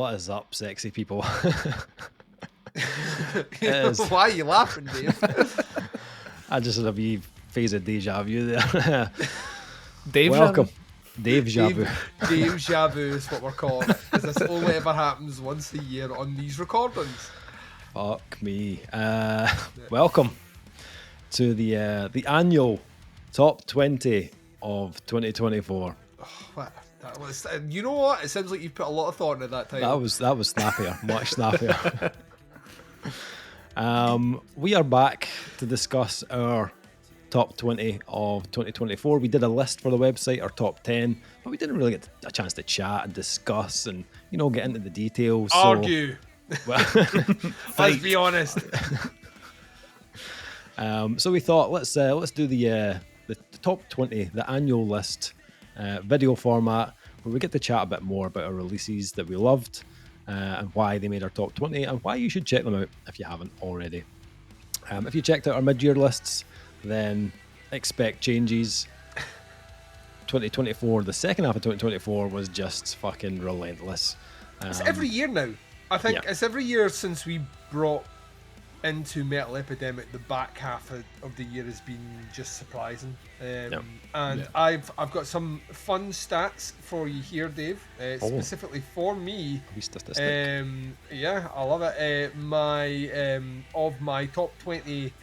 What is up, sexy people? Why are you laughing, Dave? I just had a wee phase of deja vu there. Dave Welcome. Javu? Dave Javu. Dave Javu is what we're calling it. Because this only ever happens once a year on these recordings. Fuck me. Welcome to the annual top 20 of 2024. What? That was, you know what? It sounds like you've put a lot of thought into that time. That was snappier, much snappier. We are back to discuss our top 20 of 2024. We did a list for the website, our top 10, but we didn't really get a chance to chat and discuss and, you know, get into the details. Argue. Well, Let's be honest. so we thought let's do the top 20, the annual list, video format, where we get to chat a bit more about our releases that we loved and why they made our top 20 and why you should check them out if you haven't already. If you checked out our mid-year lists, then expect changes. 2024, the second half of 2024 was just fucking relentless. It's every year now. I think Yeah. it's every year since we brought into Metal Epidemic. The back half of the year has been just surprising. And I've got some fun stats for you here, Dave. Specifically for me. A wee statistic. Yeah, I love it. Of my top 20,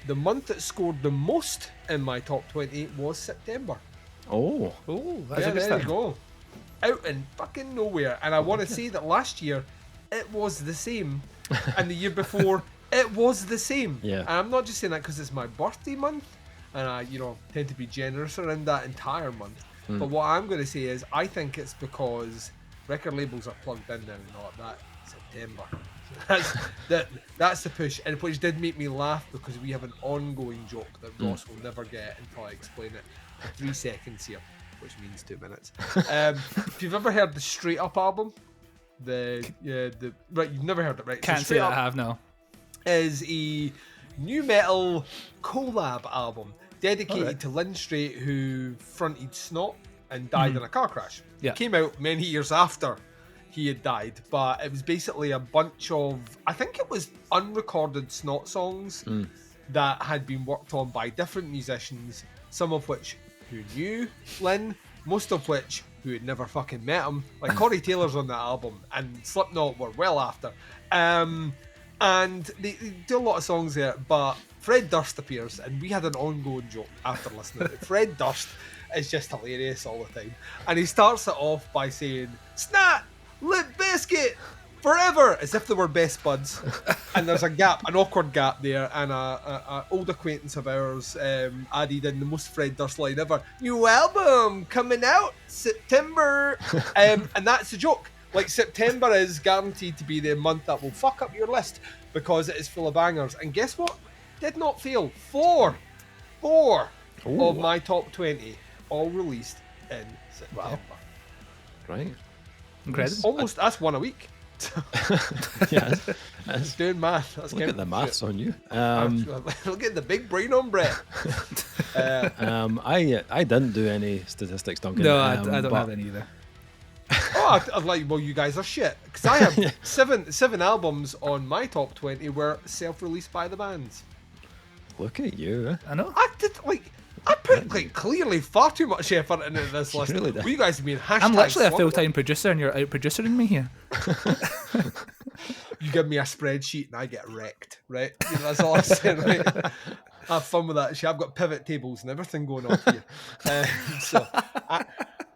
the month that scored the most in my top 20 was September. Oh, That's a good There start. you go. Out in fucking nowhere. And I want to say that last year it was the same, and the year before it was the same. Yeah. And I'm not just saying that because it's my birthday month, and I, tend to be generous around that entire month. But what I'm going to say is I think it's because record labels are plugged in now, not that September. That's the push, and which did make me laugh because we have an ongoing joke that Ross will never get until I explain it for 3 seconds here, which means 2 minutes. If you've ever heard the Straight Up album, right, you've never heard it, right? Can't So say Straight that Up I have, no. is a new metal collab album dedicated to Lynn Straight, who fronted Snot and died in a car crash. Yeah. It came out many years after he had died, but it was basically a bunch of, I think it was unrecorded Snot songs that had been worked on by different musicians, some of which who knew Lynn, most of which who had never fucking met him. Like Corey Taylor's on that album, and Slipknot were well after. And they do a lot of songs there, but Fred Durst appears, and we had an ongoing joke after listening to it. Fred Durst is just hilarious all the time. And he starts it off by saying, "Snot! Limp Bizkit! Forever!" As if they were best buds. And there's a gap, an awkward gap there, and a old acquaintance of ours added in the most Fred Durst line ever, "New album coming out September." And that's the joke. Like, September is guaranteed to be the month that will fuck up your list because it is full of bangers. And guess what? Did not fail. Four of my top 20 all released in September. right. Incredible. Almost, that's one a week. Yeah. It's doing math. That's Look at the maths on you. Look at the big brain on Brett. I didn't do any statistics, Duncan. No, I don't but have any either. I'm like, well, you guys are shit. Because I have seven albums on my top 20 were self-released by the bands. Look at you. I know. I put clearly far too much effort into this list. really did. You guys have been hashtag I'm literally a slugger. full-time producer, and you're out producing me here. You give me a spreadsheet and I get wrecked, right? That's all I'm saying, right? Have fun with that shit. I've got pivot tables and everything going on here.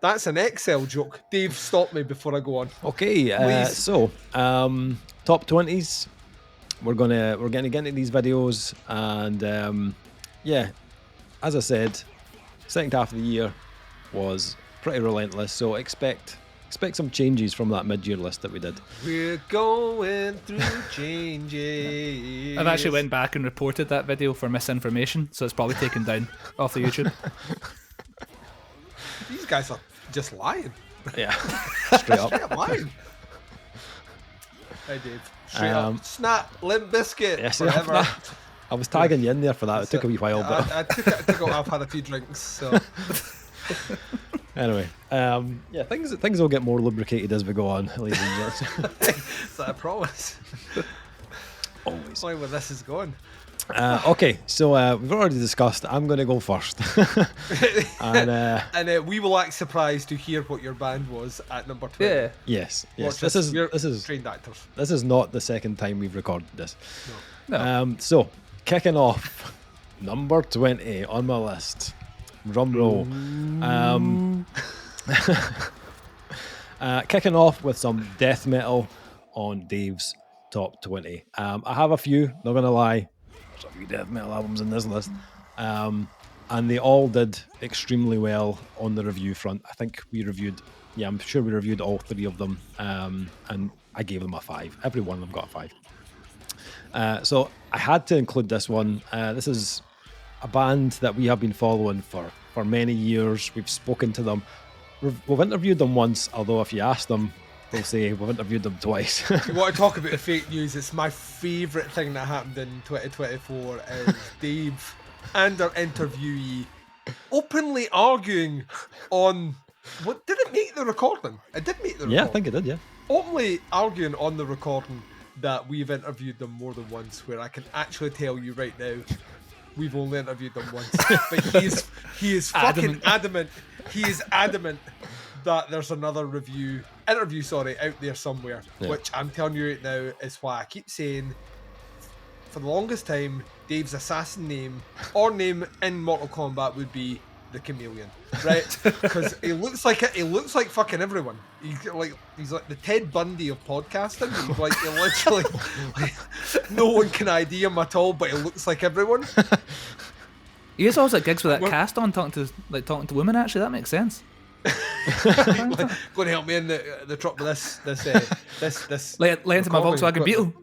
That's an Excel joke. Dave, stop me before I go on. Okay, Please. so top 20s. We're gonna get into these videos, and as I said, second half of the year was pretty relentless. So expect some changes from that mid-year list that we did. We're going through changes. I've actually went back and reported that video for misinformation, so it's probably taken down off the YouTube. These guys are just lying. Yeah, straight up. Straight up lying. Hey, Dave. Straight up. Snap, Limp Bizkit. Yes, forever. I was tagging you in there for that. It took a wee while, but I took it. I've had a few drinks, so. Anyway, yeah, things will get more lubricated as we go on, ladies and gentlemen. Is that a promise? Always. Why where this is going? Okay, so we've already discussed. I'm going to go first, and And we will act surprised to hear what your band was at number 20. Yeah. yes, Watch this We're is trained actors. this is not the second time we've recorded this. No. So kicking off, number 20 on my list. Drum roll. Kicking off with some death metal on Dave's top 20. I have a few, not gonna lie. There's a few death metal albums in this list. And they all did extremely well on the review front. I think I'm sure we reviewed all three of them. And I gave them a 5. Every one of them got a 5. So I had to include this one. This is a band that we have been following for many years. We've spoken to them. We've interviewed them once, although if you ask them, they'll say we've interviewed them twice. You want to talk about the fake news? It's my favourite thing that happened in 2024 is Dave and our interviewee openly arguing on what did it make the recording? It did make the recording. Yeah, I think it did, yeah. Openly arguing on the recording that we've interviewed them more than once, where I can actually tell you right now we've only interviewed them once. But he is fucking adamant. He is adamant that there's another interview out there somewhere, which I'm telling you right now is why I keep saying for the longest time Dave's assassin name or name in Mortal Kombat would be the Chameleon, right? Because he looks like fucking everyone. He's like the Ted Bundy of podcasting. He's like he literally no one can ID him at all, but he looks like everyone. He is always at gigs with that cast on, talking to women. Actually, that makes sense. Going to help me in the truck with this. Lay into my Volkswagen Beetle.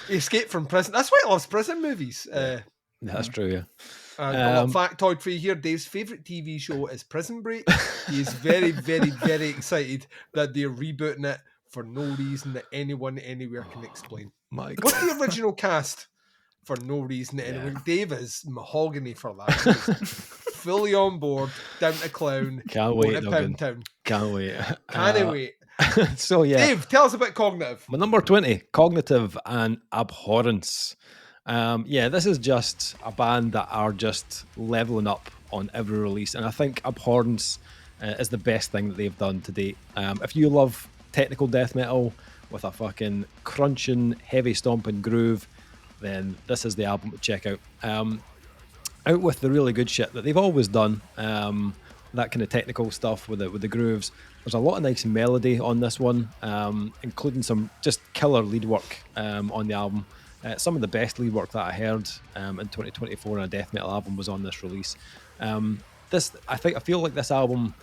He escaped from prison. That's why he loves prison movies. That's true, yeah. A little factoid for you here. Dave's favourite TV show is Prison Break. He is very, very, very excited that they're rebooting it for no reason that anyone anywhere can explain. My God. What's the original cast? For no reason that anyone. Dave is mahogany for that. He's fully on board, down to clown. Can't wait, Pound Town. Can't wait. Can't wait. So yeah, Dave, tell us about Cognitive. my number 20, Cognitive and Abhorrence. This is just a band that are just leveling up on every release, and I think Abhorrence is the best thing that they've done to date. If you love technical death metal with a fucking crunching, heavy stomping groove, then this is the album to check out. Out with the really good shit that they've always done, that kind of technical stuff with the grooves. There's a lot of nice melody on this one, including some just killer lead work on the album. Some of the best lead work that I heard in 2024 on a death metal album was on this release. I feel like this album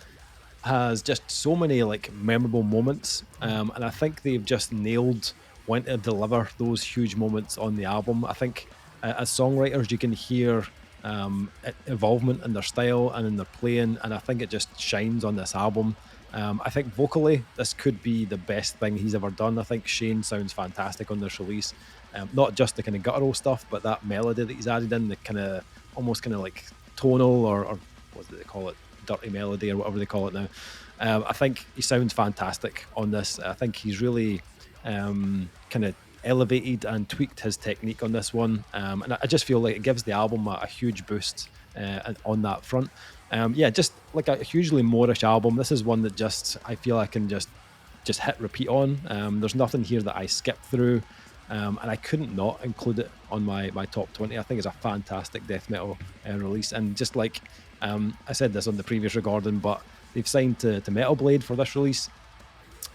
has just so many like memorable moments, and I think they've just nailed when to deliver those huge moments on the album. I think as songwriters you can hear involvement in their style and in their playing, and I think it just shines on this album. I think vocally this could be the best thing he's ever done. I think Shane sounds fantastic on this release. Not just the kind of guttural stuff, but that melody that he's added in, the kind of almost kind of like tonal or what do they call it, dirty melody or whatever they call it now. I think he sounds fantastic on this. I think he's really kind of elevated and tweaked his technique on this one, and I just feel like it gives the album a huge boost on that front. Just like a hugely Moorish album. This is one that just I feel I can just hit repeat on. There's nothing here that I skip through, and I couldn't not include it on my top 20. I think it's a fantastic death metal release, and just like I said this on the previous recording, but they've signed to Metal Blade for this release.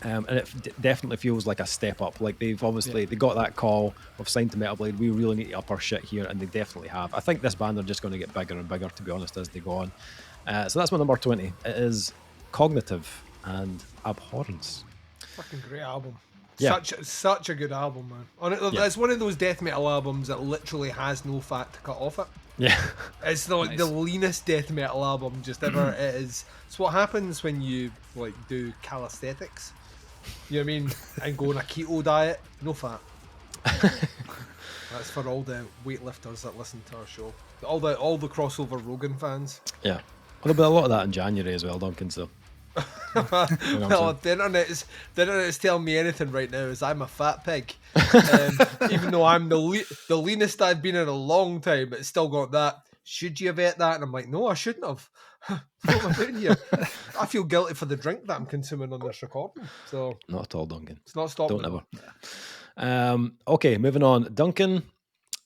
And it definitely feels like a step up. Like they've obviously they got that call of signed to Metal Blade. We really need to up our shit here, and they definitely have. I think this band are just going to get bigger and bigger, to be honest, as they go on. So that's my number 20. It is Cognitive and Abhorrence. Fucking great album. Yeah. Such a good album, man. It's one of those death metal albums that literally has no fat to cut off it. Yeah. It's like the leanest death metal album just ever. It is. It's what happens when you like do calisthenics. You know what I mean? And go on a keto diet, no fat. That's for all the weightlifters that listen to our show. All the crossover Rogan fans. Yeah. There'll be a lot of that in January as well, Duncan. So. Well, the internet is telling me anything right now is I'm a fat pig. Even though I'm the leanest I've been in a long time, it's still got that. Should you have ate that? And I'm like, no, I shouldn't have. What am I doing here? I feel guilty for the drink that I'm consuming on this recording. So Not at all, Duncan. It's not stopping. Don't ever. Okay, moving on. Duncan,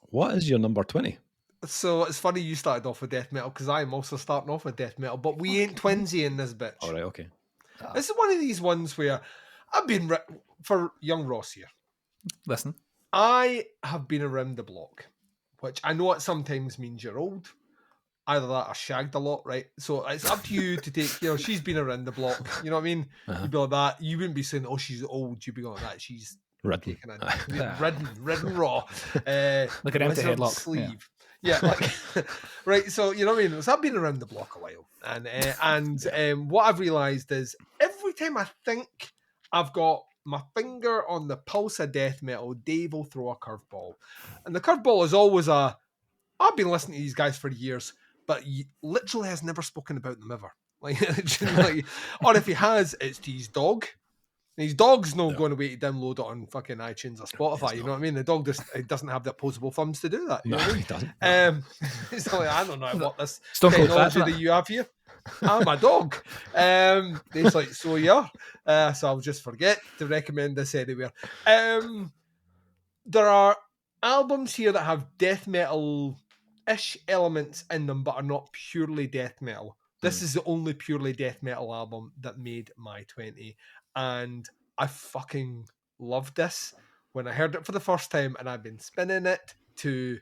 what is your number 20? So it's funny you started off with death metal because I'm also starting off with death metal, but we ain't twinsy in this bitch. All right, okay. This is one of these ones where I've been for young Ross here. Listen, I have been around the block, which I know it sometimes means you're old. Either that or shagged a lot, right? So it's up to you to take, she's been around the block. You know what I mean? You'd be like that. You wouldn't be saying, oh, she's old. You'd be going like that. She's Ridden. Ridden raw. Like an empty headlock. Sleeve. Yeah, like, right. So, you know what I mean? So I've been around the block a while. And what I've realised is every time I think I've got my finger on the pulse of death metal, Dave will throw a curveball. And the curveball is always I've been listening to these guys for years, but he literally has never spoken about them ever. Like, or if he has, it's to his dog. And his dog's not going away to download it on fucking iTunes or Spotify. You know what I mean? The dog doesn't have the opposable thumbs to do that. You know what I mean? He doesn't. It's like, I don't know what this Stone Cold technology Fat, that you have here. I'm a dog. It's like, so you are. So I'll just forget to recommend this anywhere. There are albums here that have death metal-ish elements in them, but are not purely death metal. This is the only purely death metal album that made my 20. And I fucking loved this when I heard it for the first time, and I've been spinning it to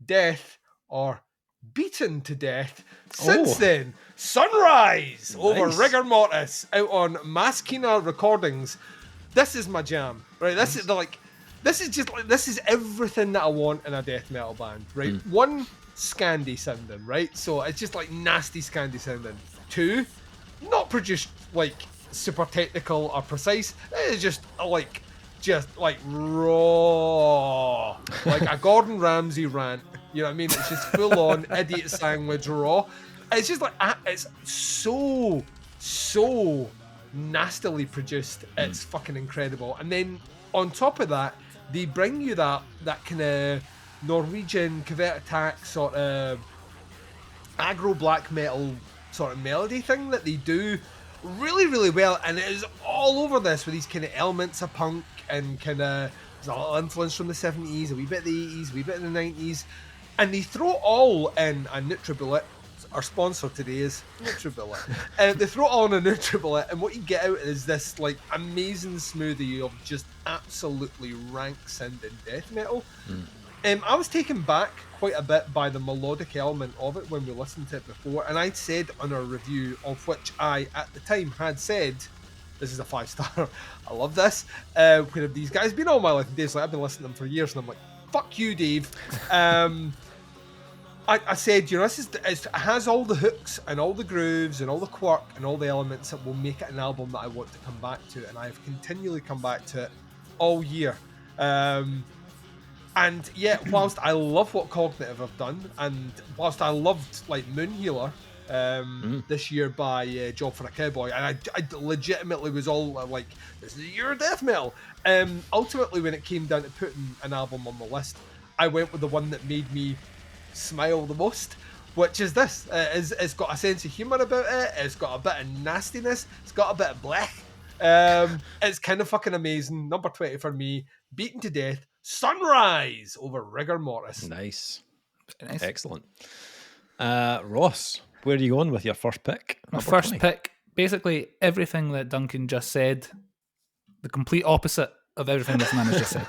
death or beaten to death since then. Sunrise over Rigor Mortis out on Maskina Recordings. This is my jam, right? This is everything that I want in a death metal band, right? One, Scandi sounding, right? So it's just like nasty Scandi sounding. Two, not produced like super technical or precise. It is just like raw, like a Gordon Ramsay rant. You know what I mean? It's just full on idiot sandwich raw. It's just like it's so nastily produced. It's fucking incredible. And then on top of that, they bring you that kind of Norwegian Kvelertak Attack sort of aggro black metal sort of melody thing that they do really, really well, and it is all over this with these kind of elements of punk and kind of there's a little influence from the 70s, a wee bit of the 80s, a wee bit of the 90s, and they throw it all in a NutriBullet. Our sponsor today is NutriBullet. They throw it all in a NutriBullet, and what you get out is this like amazing smoothie of just absolutely rank sounding death metal. I was taken back quite a bit by the melodic element of it when we listened to it before, and I'd said on our review, of which I at the time had said, this is a 5-star, I love this, where have these guys been all my life? And Dave's like, I've been listening to them for years, and I'm like, fuck you, Dave. I said, it has all the hooks and all the grooves and all the quirk and all the elements that will make it an album that I want to come back to, and I've continually come back to it all year. And yeah, whilst I love what Cognitive have done, and whilst I loved like Moon Healer this year by Job for a Cowboy, and I legitimately was all like, this is your death metal. Ultimately, when it came down to putting an album on the list, I went with the one that made me smile the most, which is this. It's got a sense of humour about it, it's got a bit of nastiness, it's got a bit of blech. It's kind of fucking amazing. Number 20 for me, beaten to death, Sunrise over Rigor Mortis. Nice. Excellent. Ross, where are you going with your first pick? My first pick, basically everything that Duncan just said, the complete opposite of everything this man has just said.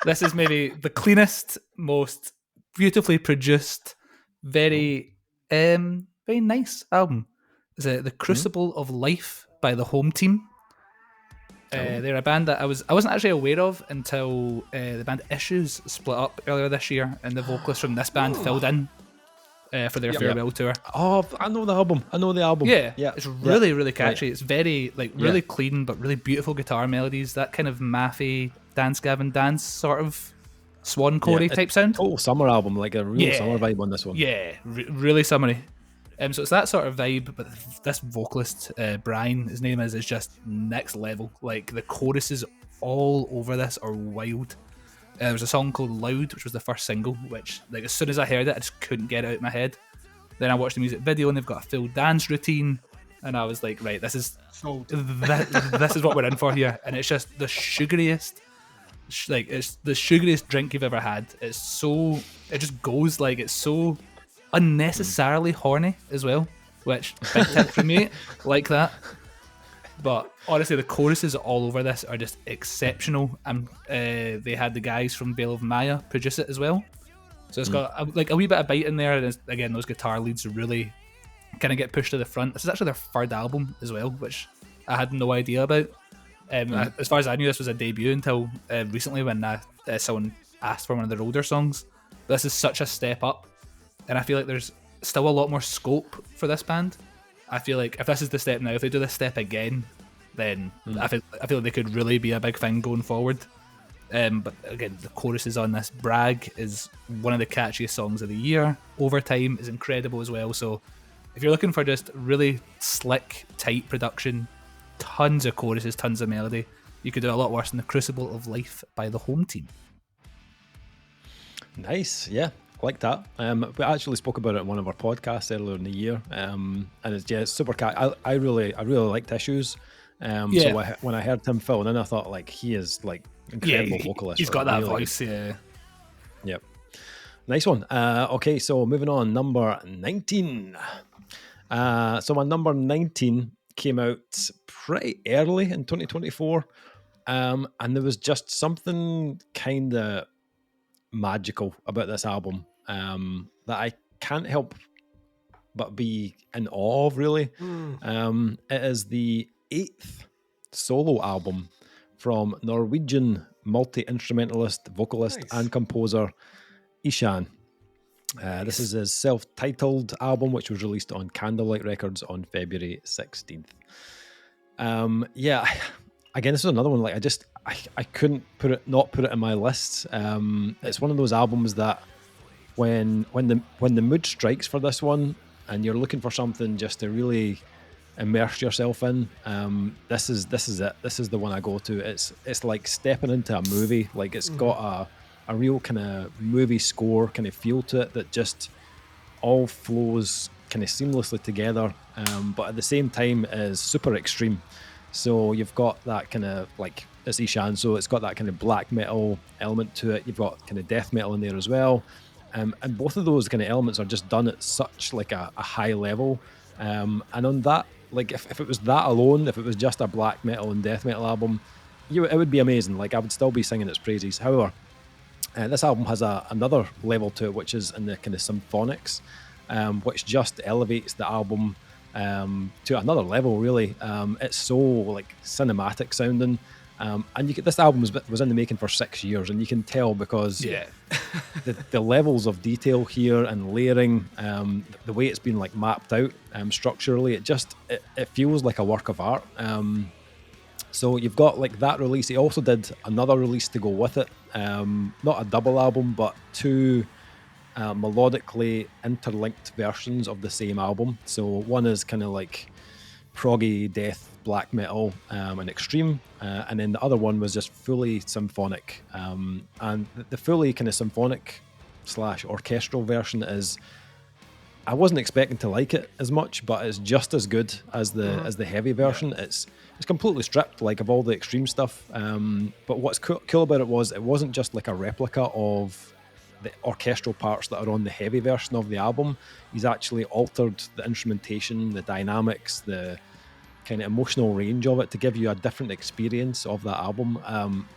This is maybe the cleanest, most beautifully produced, very nice album. Is it The Crucible of Life by the Home Team? They're a band that I wasn't actually aware of until the band Issues split up earlier this year, and the vocalist from this band filled in for their farewell tour. Oh, I know the album. Yeah. It's really catchy. Right. It's very really clean but really beautiful guitar melodies. That kind of mathy Dance Gavin Dance sort of Swan Corey a type sound. total summer album, like a real summer vibe on this one. Yeah, really summery. So it's that sort of vibe, but this vocalist, Brian, his name is just next level. Like, the choruses all over this are wild. There was a song called Loud, which was the first single, which, like, as soon as I heard it, I just couldn't get it out of my head. Then I watched the music video, and they've got a full dance routine, and I was like, right, this is this is what we're in for here. And it's just the sugariest, it's the sugariest drink you've ever had. It just goes, like, it's so unnecessarily horny as well, which, big tip from me, like that. But honestly, the choruses all over this are just exceptional, and they had the guys from Veil of Maya produce it as well, so it's got a wee bit of bite in there, and again, those guitar leads really kind of get pushed to the front. This is actually their third album as well, which I had no idea about. As far as I knew, this was a debut until recently, when someone asked for one of their older songs. This is such a step up, and I feel like there's still a lot more scope for this band. I feel like if this is the step now, if they do this step again, then I feel like they could really be a big thing going forward. But again, the choruses on this, Brag is one of the catchiest songs of the year. Overtime is incredible as well. So if you're looking for just really slick, tight production, tons of choruses, tons of melody, you could do a lot worse than The Crucible of Life by the Home Team. Nice, yeah, like that. We actually spoke about it in one of our podcasts earlier in the year, and it's super cat. I really like Tissues. So when I heard him filling in, I thought, like, he is, like, incredible vocalist. He's got that voice. Yeah. Yep. Nice one. Okay, so moving on, number 19. So my number 19 came out pretty early in 2024, and there was just something kind of magical about this album that I can't help but be in awe of, really. It is the 8th solo album from Norwegian multi-instrumentalist, vocalist, and composer Ishan. This is his self-titled album, which was released on Candlelight Records on February 16th. Again, this is another one, like, I couldn't not put it in my list. It's one of those albums that when the mood strikes for this one, and you're looking for something just to really immerse yourself in, this is it. This is the one I go to. It's like stepping into a movie. Like, it's got a real kind of movie score kind of feel to it that just all flows kind of seamlessly together, but at the same time is super extreme. So you've got that kind of, like, it's Ishan, so it's got that kind of black metal element to it. You've got kind of death metal in there as well, and both of those kind of elements are just done at such, like, a high level. And on that, like, if it was that alone, if it was just a black metal and death metal album, it would be amazing. Like, I would still be singing its praises. However, this album has another level to it, which is in the kind of symphonics, which just elevates the album to another level, really. It's so, like, cinematic sounding, and this album was in the making for 6 years, and you can tell because the levels of detail here and layering, the way it's been, like, mapped out structurally, it feels like a work of art. So you've got, like, that release. He also did another release to go with it, not a double album, but two melodically interlinked versions of the same album. So one is kind of like proggy death black metal and extreme, and then the other one was just fully symphonic, and the fully kind of symphonic / orchestral version is, I wasn't expecting to like it as much, but it's just as good as the heavy version. It's completely stripped, like, of all the extreme stuff, but what's cool about it was it wasn't just like a replica of the orchestral parts that are on the heavy version of the album. He's actually altered the instrumentation, the dynamics, the kind of emotional range of it to give you a different experience of that album,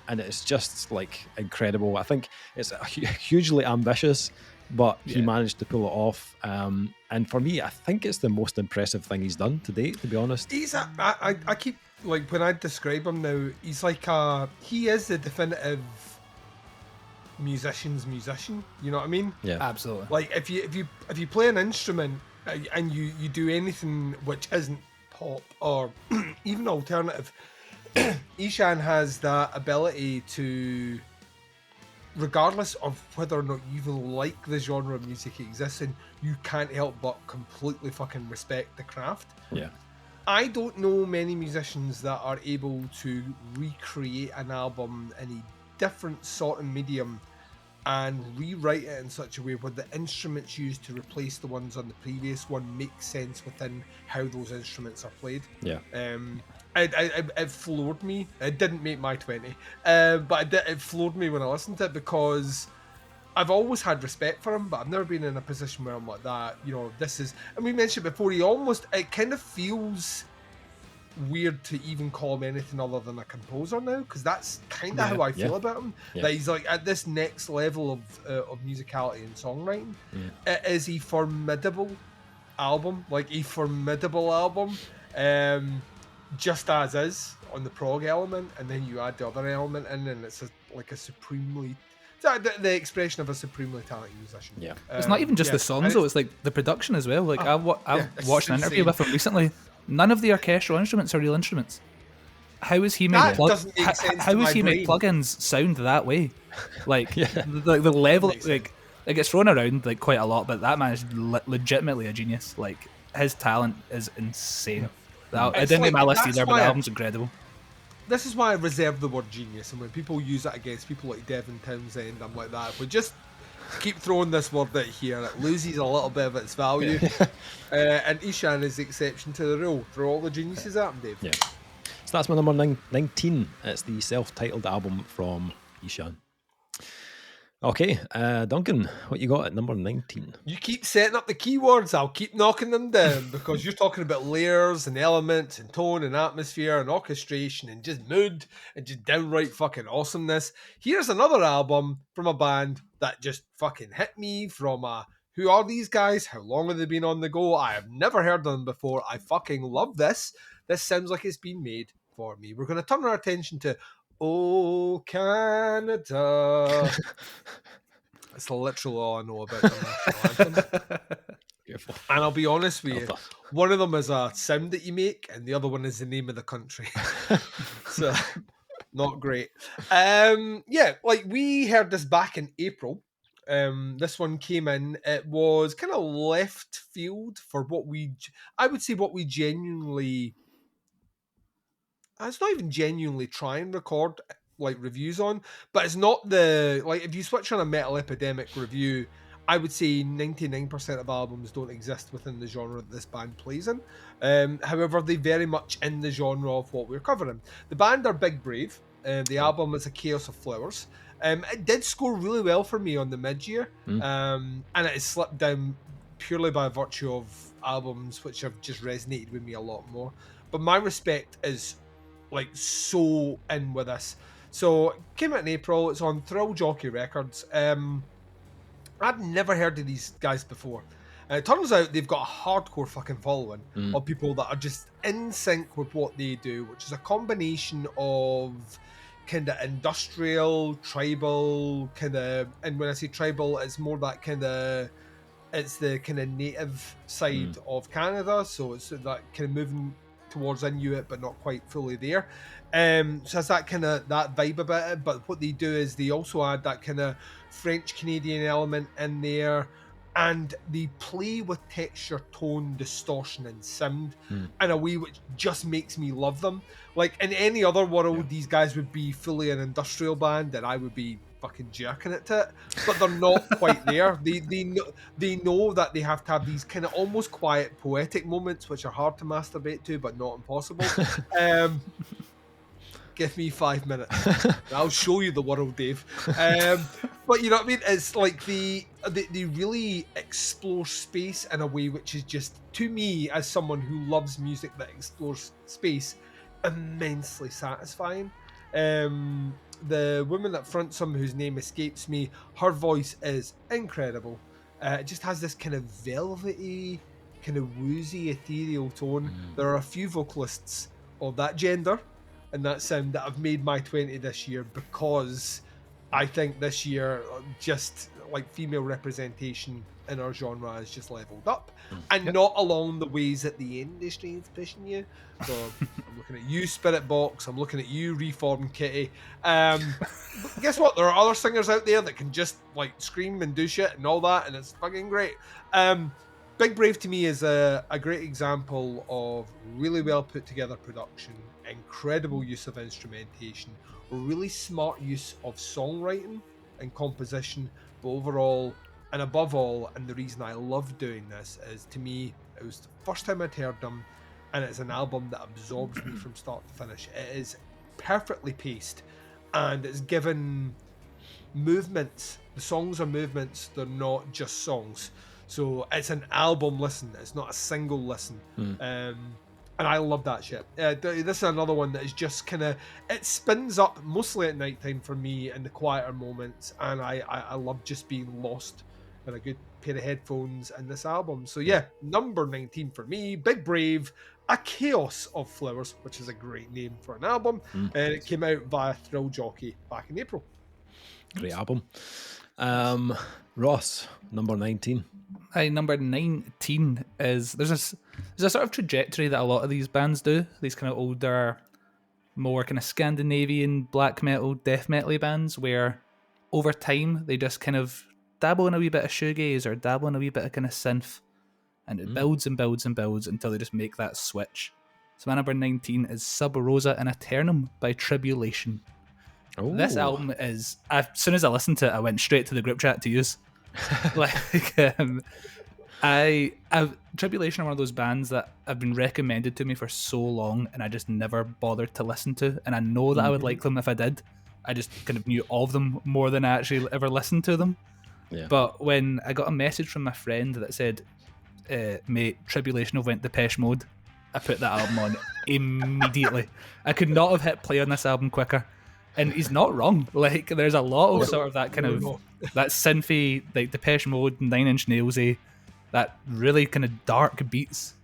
and it's just, like, incredible. I think it's hugely ambitious, but he managed to pull it off, and for me, I think it's the most impressive thing he's done to date, to be honest. I keep, like, when I describe him now, he's like he is the definitive musician's musician, you know what I mean? Yeah, absolutely. Like, if you play an instrument and you do anything which isn't pop or even alternative, Ishan has that ability to regardless of whether or not you even like the genre of music it exists in, you can't help but completely fucking respect the craft. Yeah. I don't know many musicians that are able to recreate an album in a different sort of medium and rewrite it in such a way where the instruments used to replace the ones on the previous one make sense within how those instruments are played. Yeah. It floored me. It didn't make my 20, but it floored me when I listened to it, because I've always had respect for him, but I've never been in a position where I'm like that. You know, this is, and we mentioned before, it kind of feels weird to even call him anything other than a composer now, because that's kind of how I feel about him. That he's like at this next level of musicality and songwriting. It is a formidable album, just as is on the prog element, and then you add the other element in, and it's a supremely the expression of a supremely talented musician. Yeah, it's not even just the songs though; it's like the production as well. Like I watched an interview with him recently. None of the orchestral instruments are real instruments. How is he made plugins sound that way? Like the level, like it gets thrown around like quite a lot, but that man is legitimately a genius. Like his talent is insane. I didn't make my list either, but the album's incredible. This is why I reserve the word genius, and when people use it against people like Devin Townsend, I'm like that. If we just keep throwing this word out here, it loses a little bit of its value. And Ishan is the exception to the rule. Throw all the geniuses at him, Dave. Yeah. So that's my number 19. It's the self-titled album from Ishan. Okay, Duncan, what you got at number 19? You keep setting up the keywords, I'll keep knocking them down, because you're talking about layers and elements and tone and atmosphere and orchestration and just mood and just downright fucking awesomeness. Here's another album from a band that just fucking hit me from a, who are these guys? How long have they been on the go? I have never heard of them before. I fucking love this. This sounds like it's been made for me. We're going to turn our attention to Oh Canada. It's literally all I know about the national anthem. Beautiful. And I'll be honest with you, one of them is a sound that you make, and the other one is the name of the country. So, not great. Like we heard this back in April. This one came in. It was kind of left field for what we genuinely. It's not even genuinely try and record like reviews on, but it's not the, like, if you switch on a Metal Epidemic review, I would say 99% of albums don't exist within the genre that this band plays in. However, they very much in the genre of what we're covering. The band are Big Brave. The album is A Chaos of Flowers. It did score really well for me on the mid-year, and it has slipped down purely by virtue of albums which have just resonated with me a lot more. But my respect is like so in with this. So it came out in April. It's on Thrill Jockey Records. I'd never heard of these guys before. It turns out they've got a hardcore fucking following of people that are just in sync with what they do, which is a combination of kind of industrial, tribal, kind of, and when I say tribal, it's more that kind of, it's the kind of native side of Canada. So it's that kind of moving towards Inuit, but not quite fully there. So it's that kind of that vibe about it. But what they do is they also add that kind of French Canadian element in there, and they play with texture, tone, distortion, and sound in a way which just makes me love them. Like in any other world, these guys would be fully an industrial band, and I would be fucking jerking it to it, but they're not quite there. They know that they have to have these kind of almost quiet poetic moments which are hard to masturbate to but not impossible. Give me 5 minutes, I'll show you the world, Dave. But you know what I mean, it's like they really explore space in a way which is just, to me as someone who loves music that explores space, immensely satisfying. The woman that fronts him, whose name escapes me, her voice is incredible. It just has this kind of velvety, kind of woozy, ethereal tone. There are a few vocalists of that gender and that sound that have made my 20 this year, because I think this year just like female representation in our genre has just leveled up, and not along the ways that the industry is pushing you. So I'm looking at you, Spirit Box. I'm looking at you, Reform Kitty. But guess what? There are other singers out there that can just like scream and do shit and all that, and it's fucking great. Big Brave to me is a great example of really well put together production, incredible use of instrumentation, really smart use of songwriting and composition, but overall and above all, and the reason I love doing this is, to me, it was the first time I'd heard them, and it's an album that absorbs me from start to finish. It is perfectly paced, and it's given movements. The songs are movements, they're not just songs. So it's an album listen, it's not a single listen. And I love that shit. This is another one that is just kind of, it spins up mostly at nighttime for me in the quieter moments, and I love just being lost in a good pair of headphones in this album. So yeah, number 19 for me, Big Brave, A Chaos of Flowers, which is a great name for an album, and it came out via Thrill Jockey back in April. Great album. Ross, number 19. Number 19 is there's a sort of trajectory that a lot of these bands do. These kind of older, more kind of Scandinavian black metal, death metal bands, where over time they just kind of dabble in a wee bit of shoegaze or dabble in a wee bit of kind of synth, and it builds and builds and builds until they just make that switch. So my number 19 is Sub Rosa in Aeternum by Tribulation. Oh. This album is, as soon as I listened to it, I went straight to the group chat to use. Tribulation are one of those bands that have been recommended to me for so long, and I just never bothered to listen to. And I know that I would like them if I did. I just kind of knew of them more than I actually ever listened to them. Yeah. But when I got a message from my friend that said, mate, Tribulation have went Depeche Mode, I put that album on immediately. I could not have hit play on this album quicker. And he's not wrong. Like, there's a lot of sort of that kind of that synthy, like Depeche Mode, 9 Inch Nailsy, that really kind of dark beats.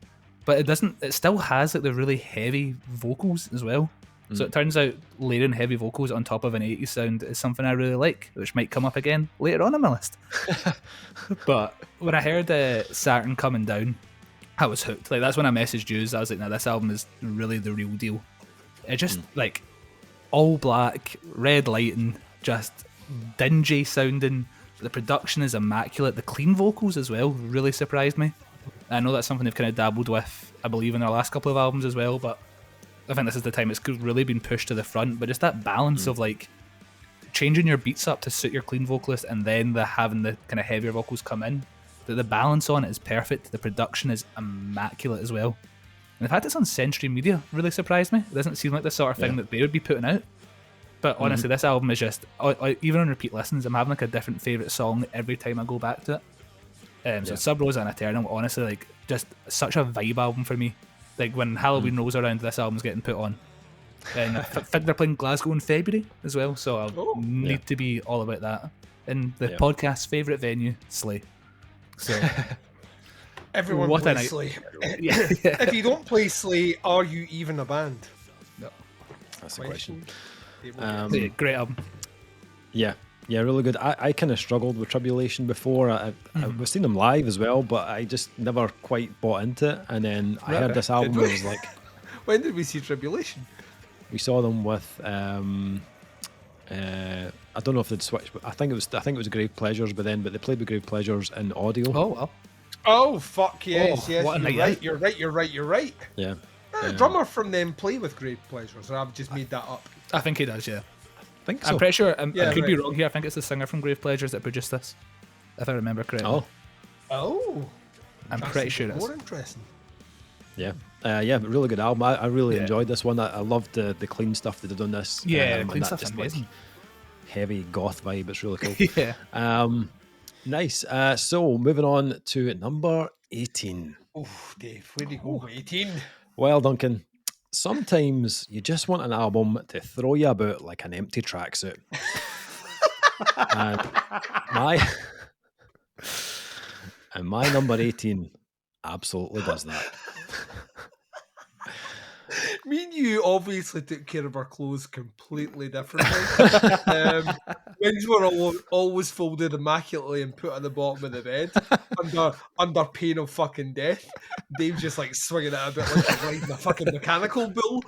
But it still has like the really heavy vocals as well. So it turns out layering heavy vocals on top of an 80s sound is something I really like, which might come up again later on in my list. But when I heard Saturn Coming Down, I was hooked. Like, that's when I messaged you. I was like, "Now this album is really the real deal." It just like all black, red lighting, just dingy sounding. The production is immaculate. The clean vocals as well really surprised me. I know that's something they've kind of dabbled with, I believe, in their last couple of albums as well, but I think this is the time it's really been pushed to the front. But just that balance of like changing your beats up to suit your clean vocalist and then having the kind of heavier vocals come in. The balance on it is perfect. The production is immaculate as well. And the fact it's on Century Media really surprised me. It doesn't seem like the sort of thing that they would be putting out. But honestly, this album is just, even on repeat listens, I'm having like a different favourite song every time I go back to it. So Sub Rosa and Aeternum, honestly, like just such a vibe album for me. Like when Halloween rolls around, this album's getting put on. And I think they're playing Glasgow in February as well, so I'll need to be all about that. In the podcast's favourite venue, Slay. So everyone what plays Slay. If you don't play Slay, are you even a band? No. That's the question. Great album. Yeah, really good. I kind of struggled with Tribulation before. I've seen them live as well, but I just never quite bought into it. And then I heard this album and I was like... When did we see Tribulation? We saw them with... I don't know if they'd switched, but I think it was Grave Pleasures, but they played with Grave Pleasures in audio. Oh, well. Oh, fuck yes, yes. What a You're right. Yeah. Drummer from them play with Grave Pleasures, or I've just made that up. I think he does, yeah. I think so. I'm pretty sure, I could be wrong here, I think it's the singer from Grave Pleasures that produced this, if I remember correctly. Oh. I'm pretty sure it is. More interesting. Yeah. Really good album. I really enjoyed this one. I loved the clean stuff they did on this. Yeah, the clean that stuff's just, amazing. Like, heavy goth vibe. It's really cool. Yeah. Nice. So moving on to number 18. Oh, Dave, where do you go? 18. Well, Duncan, sometimes you just want an album to throw you about like an empty tracksuit. and my number 18 absolutely does that. Me and you obviously took care of our clothes completely differently. Wings were always folded immaculately and put at the bottom of the bed under pain of fucking death. Dave's just like swinging it a bit like he's riding a fucking mechanical bull.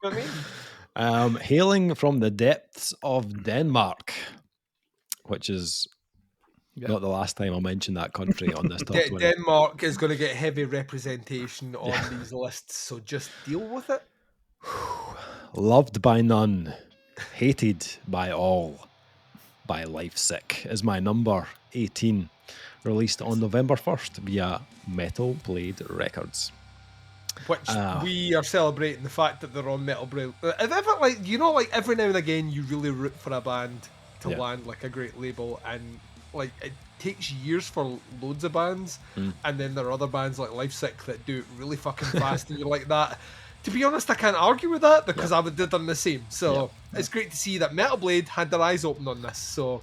I mean, Hailing from the depths of Denmark, which is not the last time I'll mention that country on this top 20. Denmark is going to get heavy representation on these lists, so just deal with it. Loved by none, hated by all, by Lifesick is my number 18, released on November 1st via Metal Blade Records. Which we are celebrating the fact that they're on Metal Blade. If ever, like, you know, like every now and again you really root for a band to land like a great label, and like it takes years for loads of bands, and then there are other bands like Lifesick that do it really fucking fast, and you're like that. To be honest, I can't argue with that because I would have done the same. So it's great to see that Metal Blade had their eyes open on this. So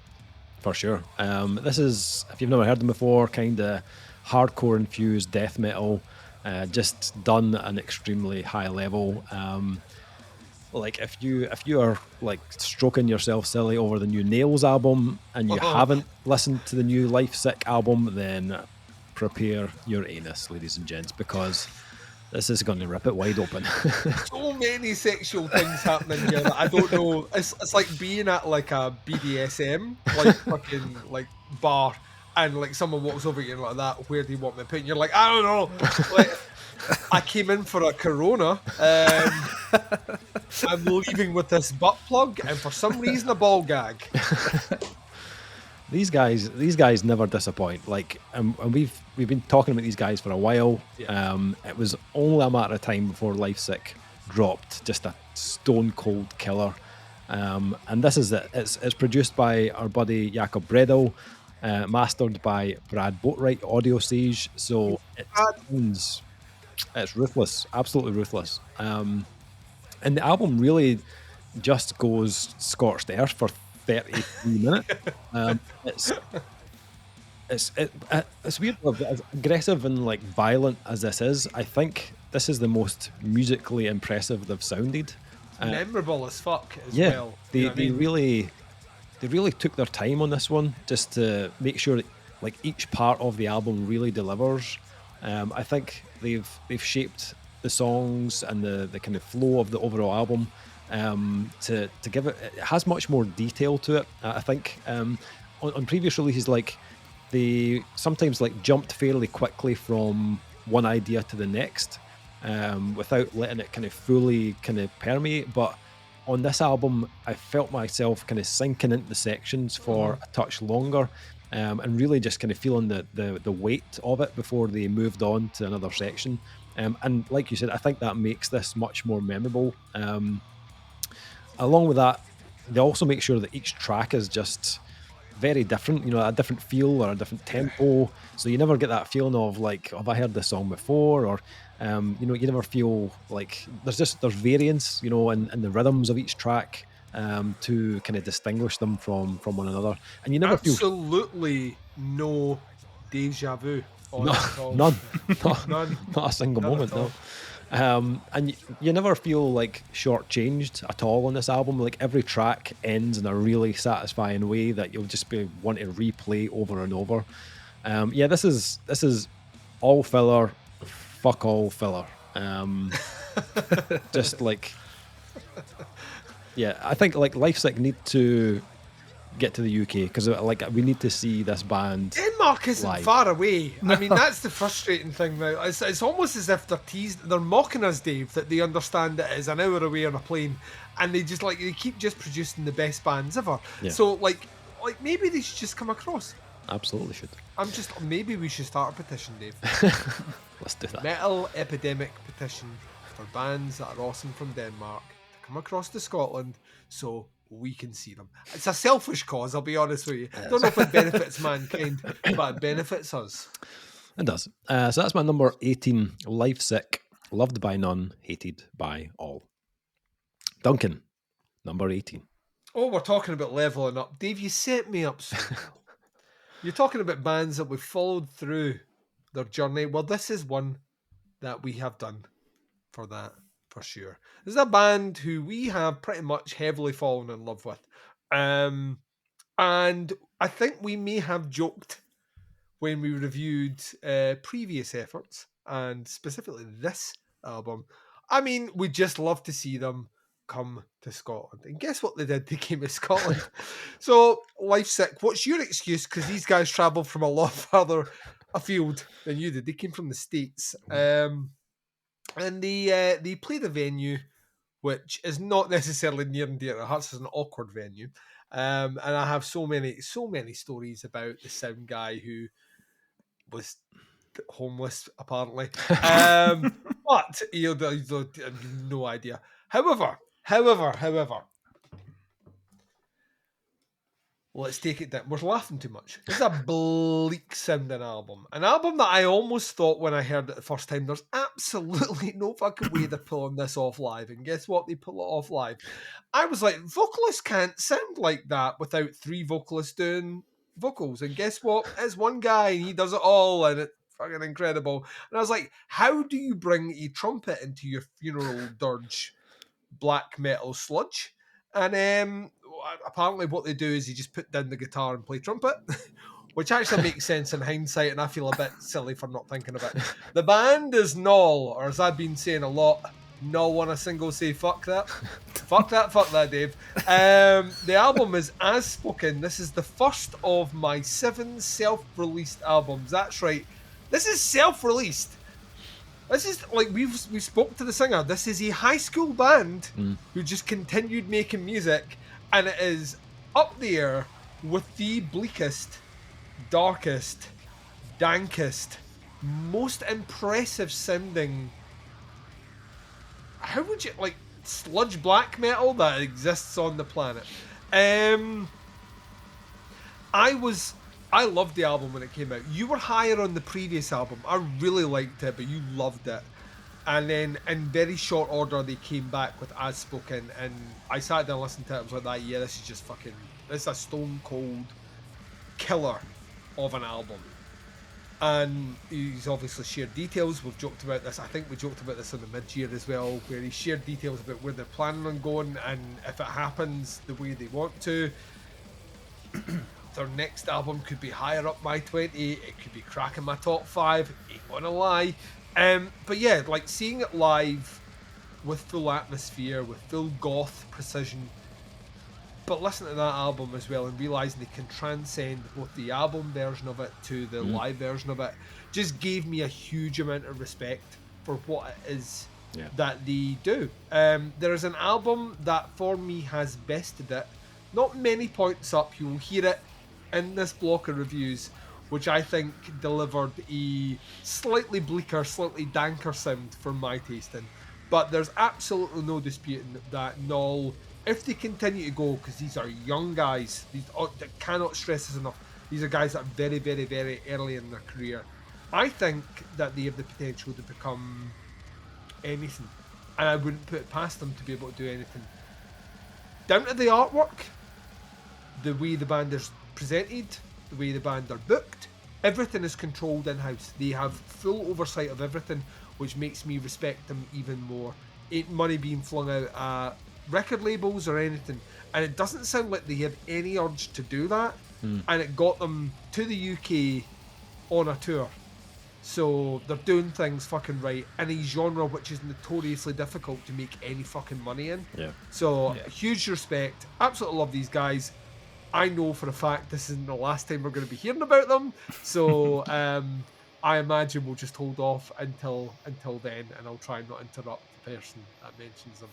for sure, this is, if you've never heard them before, kind of hardcore infused death metal, just done at an extremely high level. Like if you are like stroking yourself silly over the new Nails album and you haven't listened to the new Lifesick album, then prepare your anus, ladies and gents, because this is going to rip it wide open. So many sexual things happening here that I don't know. It's like being at like a BDSM like fucking like bar, and like someone walks over you and like that. Where do you want me to put? And you're like, I don't know. Like, I came in for a Corona. I'm leaving with this butt plug, and for some reason a ball gag. These guys never disappoint. Like, and we've been talking about these guys for a while. It was only a matter of time before Lifesick dropped just a stone cold killer. And this is it. It's produced by our buddy Jakob Bredel, mastered by Brad Boatwright, Audio Sage. So it's ruthless, absolutely ruthless. And the album really just goes scorched earth for 33 minutes. It's weird, as aggressive and like violent as this is. I think this is the most musically impressive they've sounded. Memorable as fuck as well. They really took their time on this one just to make sure that like each part of the album really delivers. I think they've shaped the songs and the kind of flow of the overall album to give it has much more detail to it. I think on previous releases, like they sometimes like jumped fairly quickly from one idea to the next without letting it kind of fully kind of permeate. But on this album, I felt myself kind of sinking into the sections for a touch longer. And really just kind of feeling the weight of it before they moved on to another section. And like you said, I think that makes this much more memorable. Along with that, they also make sure that each track is just very different, you know, a different feel or a different tempo. So you never get that feeling of like, have I heard this song before? Or, you know, you never feel like there's variance, you know, in the rhythms of each track. To kind of distinguish them from one another, and you never absolutely no deja vu on none, not a single moment, no. And you never feel like shortchanged at all on this album. Like every track ends in a really satisfying way that you'll just be wanting to replay over and over. This is all filler, fuck all filler. Just like. Yeah, I think like Lifesick need to get to the UK because like we need to see this band. Denmark isn't live. Far away. No. I mean, that's the frustrating thing now. It's almost as if they're mocking us, Dave, that they understand it is an hour away on a plane, and they keep just producing the best bands ever. Yeah. So like maybe they should just come across. Absolutely should. Maybe we should start a petition, Dave. Let's do that. Metal Epidemic petition for bands that are awesome from Denmark. Come across to Scotland so we can see them. It's a selfish cause, I'll be honest with you. I don't know if it benefits mankind, but it benefits us. It does. So that's my number 18, Lifesick, loved by none, hated by all. Duncan, number 18. Oh, we're talking about leveling up. Dave, you set me up so well. You're talking about bands that we've followed through their journey. Well, this is one that we have done for that. For sure. This is a band who we have pretty much heavily fallen in love with And I think we may have joked when we reviewed previous efforts, and specifically this album. I mean, we'd just love to see them come to Scotland. And guess what they did? They came to Scotland. So, life's sick. What's your excuse? Because these guys travelled from a lot further afield than you did. They came from the States. And they played a venue which is not necessarily near and dear to hearts. It's an awkward venue. And I have so many stories about the sound guy who was homeless, apparently. But you have no idea. However, let's take it down. We're laughing too much. This is a bleak sounding album. An album that I almost thought when I heard it the first time, there's absolutely no fucking way they're pulling this off live. And guess what? They pull it off live. I was like, vocalists can't sound like that without three vocalists doing vocals. And guess what? It's one guy and he does it all and it's fucking incredible. And I was like, how do you bring a trumpet into your funeral dirge black metal sludge? And apparently what they do is you just put down the guitar and play trumpet, which actually makes sense in hindsight, and I feel a bit silly for not thinking of it. The band is Null, or as I've been saying a lot, Null on a single say fuck that. Fuck that, Dave. The album is As Spoken. This is the first of my 7 self-released albums. That's right. This is self-released. This is like we spoke to the singer. This is a high school band who just continued making music, and it is up there with the bleakest, darkest, dankest, most impressive sounding. How would you like sludge black metal that exists on the planet? I loved the album when it came out. You were higher on the previous album. I really liked it, but you loved it. And then in very short order, they came back with As Spoken, and I sat down and listened to it. I was like, that, yeah, this is just fucking, this is a stone cold killer of an album. And he's obviously shared details. We've joked about this. I think we joked about this in the mid-year as well, where he shared details about where they're planning on going, and if it happens the way they want to, their next album could be higher up my 20. It could be cracking my top 5. Ain't gonna lie. But yeah, like seeing it live with full atmosphere, with full goth precision, but listening to that album as well and realising they can transcend both the album version of it to the live version of it, just gave me a huge amount of respect for what it is that they do. There is an album that for me has bested it. Not many points up. You will hear it in this block of reviews, which I think delivered a slightly bleaker, slightly danker sound for my tasting. But there's absolutely no disputing that Null, if they continue to go, because these are young guys, these cannot stress this enough, these are guys that are very, very, very early in their career. I think that they have the potential to become anything, and I wouldn't put it past them to be able to do anything. Down to the artwork, the way the band is presented, the way the band are booked, everything is controlled in-house. They have full oversight of everything, which makes me respect them even more. Ain't money being flung out at record labels or anything, and it doesn't sound like they have any urge to do that, and it got them to the UK on a tour. So they're doing things fucking right in a genre which is notoriously difficult to make any fucking money in. So huge respect. Absolutely love these guys. I know for a fact this isn't the last time we're going to be hearing about them. So I imagine we'll just hold off until then, and I'll try and not interrupt the person that mentions them.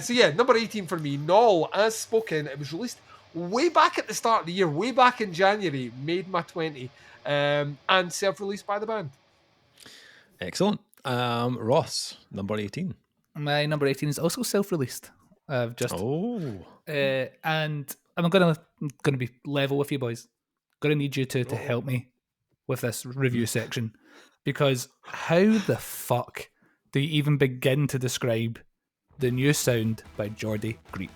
So yeah, number 18 for me, Null, As Spoken. It was released way back at the start of the year, way back in January, made my 20, and self-released by the band. Excellent. Ross, number 18. My number 18 is also self-released. I've just and I'm gonna be level with you boys. Gonna need you to help me with this review section, because how the fuck do you even begin to describe the new sound by Geordie Greep?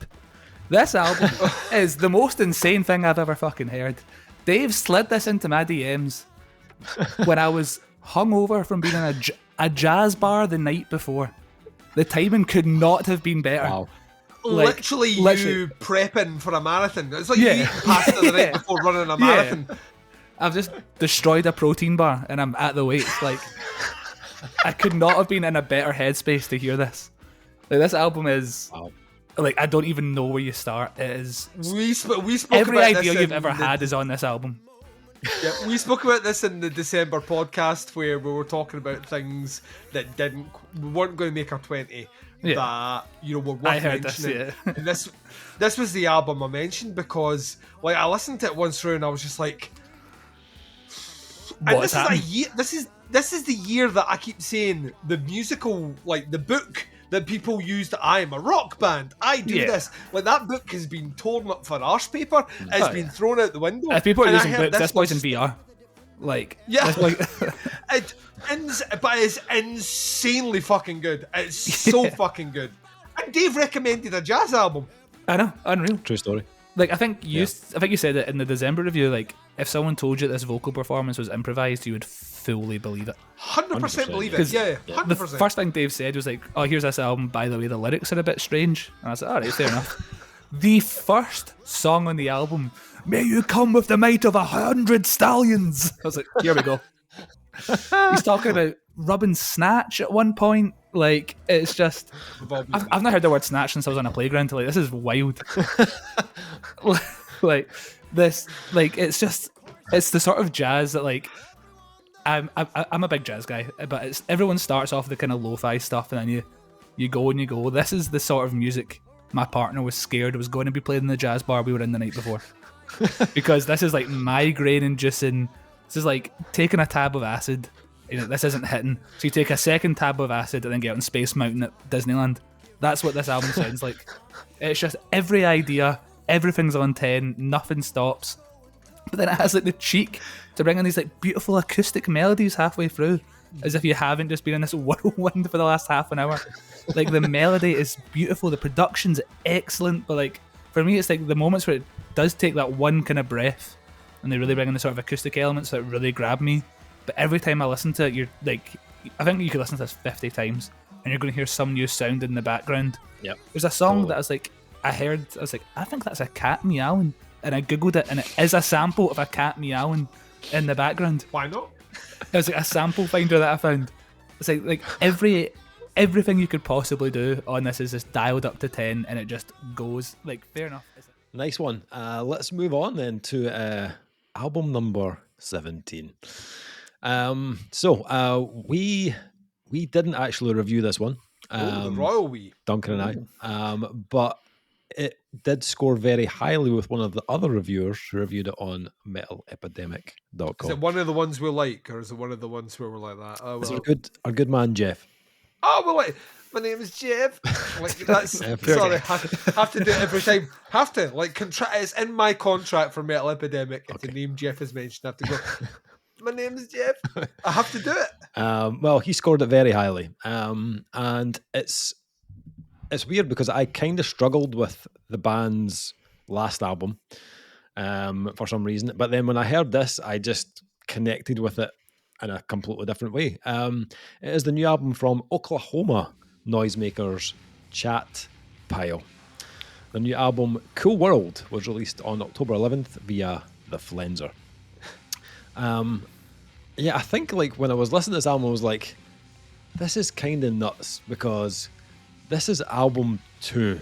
This album is the most insane thing I've ever fucking heard. Dave slid this into my DMs when I was hungover from being in a jazz bar the night before. The timing could not have been better. Wow. literally you prepping for a marathon. It's like you eating pasta the night before running a marathon. I've just destroyed a protein bar and I'm at the weight. Like, I could not have been in a better headspace to hear this. Like, this album is like, I don't even know where you start. It is. We spoke every about idea this you've ever had is on this album. Yeah, we spoke about this in the December podcast where we were talking about things that we weren't going to make our 20 that were worth I heard mentioning. this, And this was the album I mentioned because like I listened to it once through and I was just like, what's happening? This is the year that I keep saying the musical, like the book that people use that I am a rock band. I do this. Like that book has been torn up for arse paper. It's been thrown out the window. If people are using books, this boy's in VR. Like, but it's insanely fucking good. It's so fucking good. And Dave recommended a jazz album. I know, unreal. True story. Like, I think you said it in the December review. Like, if someone told you this vocal performance was improvised, you would fully believe it. 100% believe it. Yeah, 100%. The first thing Dave said was like, "Oh, here's this album. By the way, the lyrics are a bit strange." And I was like, "All right, fair enough." The first song on the album, "May you come with the might of 100 stallions." I was like, "Here we go." He's talking about rubbing snatch at one point. Like, it's just, I've not heard the word snatch since I was on a playground. Like, this is wild. Like this, like it's the sort of jazz that like I'm a big jazz guy, but everyone starts off the kind of lo-fi stuff and then you go. This is the sort of music my partner was scared was going to be played in the jazz bar we were in the night before, because this is like migraine inducing. This is like taking a tab of acid. You know, this isn't hitting, so you take a second tab of acid and then get on Space Mountain at Disneyland. That's what this album sounds like. It's just every idea, everything's on 10, nothing stops. But then it has like the cheek to bring in these like beautiful acoustic melodies halfway through, as if you haven't just been in this whirlwind for the last half an hour. Like, the melody is beautiful, the production's excellent, but like for me it's like the moments where it does take that one kind of breath and they really bring in the sort of acoustic elements that really grab me. But every time I listen to it, you're like, I think you could listen to this 50 times and you're going to hear some new sound in the background. Yep. There's a song that I was like, I was like, I think that's a cat meowing. And I googled it and it is a sample of a cat meowing in the background. Why not? It was like a sample finder that I found. It's like everything you could possibly do on this is just dialed up to 10 and it just goes. Like, fair enough. Nice one. Let's move on then to album number 17. We didn't actually review this one. The royal we. Duncan and I. But it did score very highly with one of the other reviewers who reviewed it on metalepidemic.com. Is it one of the ones we like, or is it one of the ones where we're like that? Oh, well. Our good man Jeff. Oh, well, like, my name is Jeff. Like, that's sorry, have to do it every time. Have to, like, it's in my contract for Metal Epidemic. If the name Jeff is mentioned, I have to go, my name is Jeff. I have to do it. Well, he scored it very highly. And it's weird because I kind of struggled with the band's last album for some reason. But then when I heard this, I just connected with it in a completely different way. It is the new album from Oklahoma noisemakers Chat Pile. The new album Cool World was released on October 11th via The Flenser. I think like when I was listening to this album, I was like, this is kind of nuts because this is album 2.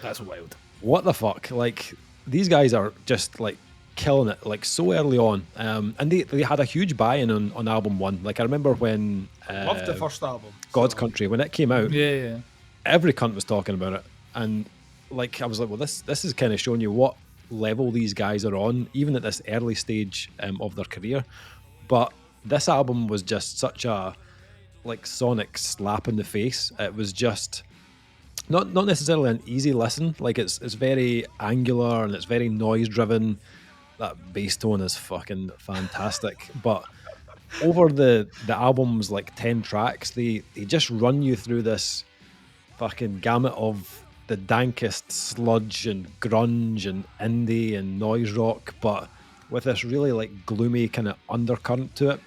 That's wild. What the fuck? Like, these guys are just like killing it, like so early on. And they had a huge buy-in on album 1. Like, I remember when loved the first album, God's Country, when it came out. Yeah. Every cunt was talking about it, and like I was like, well, this is kind of showing you what level these guys are on, even at this early stage of their career. But this album was just such a like sonic slap in the face. It was just not necessarily an easy listen. Like, it's very angular and it's very noise driven. That bass tone is fucking fantastic. But over the album's like 10 tracks, they just run you through this fucking gamut of the dankest sludge and grunge and indie and noise rock, but with this really like gloomy kind of undercurrent to it.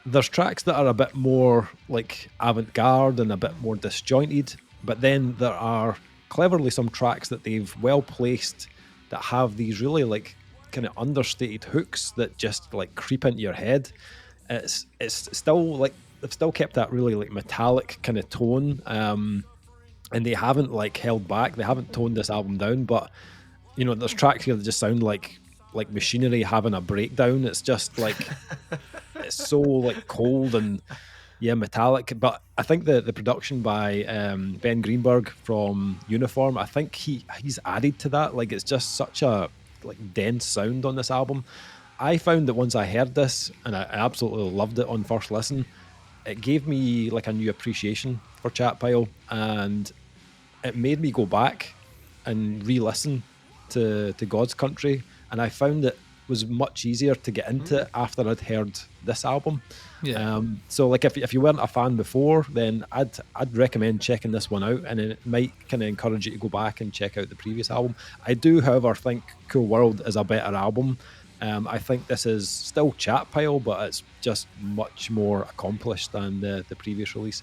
There's tracks that are a bit more like avant-garde and a bit more disjointed, But then there are cleverly some tracks that they've well placed that have these really like kind of understated hooks that just like creep into your head. It's still like they've still kept that really like metallic kind of tone, and they haven't like held back. They haven't toned this album down. But you know, there's tracks here that just sound like machinery having a breakdown. It's just like it's so like cold and metallic. But I think the production by Ben Greenberg from Uniform, I think he's added to that. Like it's just such a like dense sound on this album. I found that once I heard this, and I absolutely loved it on first listen, it gave me like a new appreciation for Chat Pile, and it made me go back and re-listen to God's Country, and I found it was much easier to get into it after I'd heard this album. Yeah. So like if you weren't a fan before, then I'd recommend checking this one out, and it might kind of encourage you to go back and check out the previous album. I do, however, think Cool World is a better album. I think this is still Chat Pile, but it's just much more accomplished than the previous release.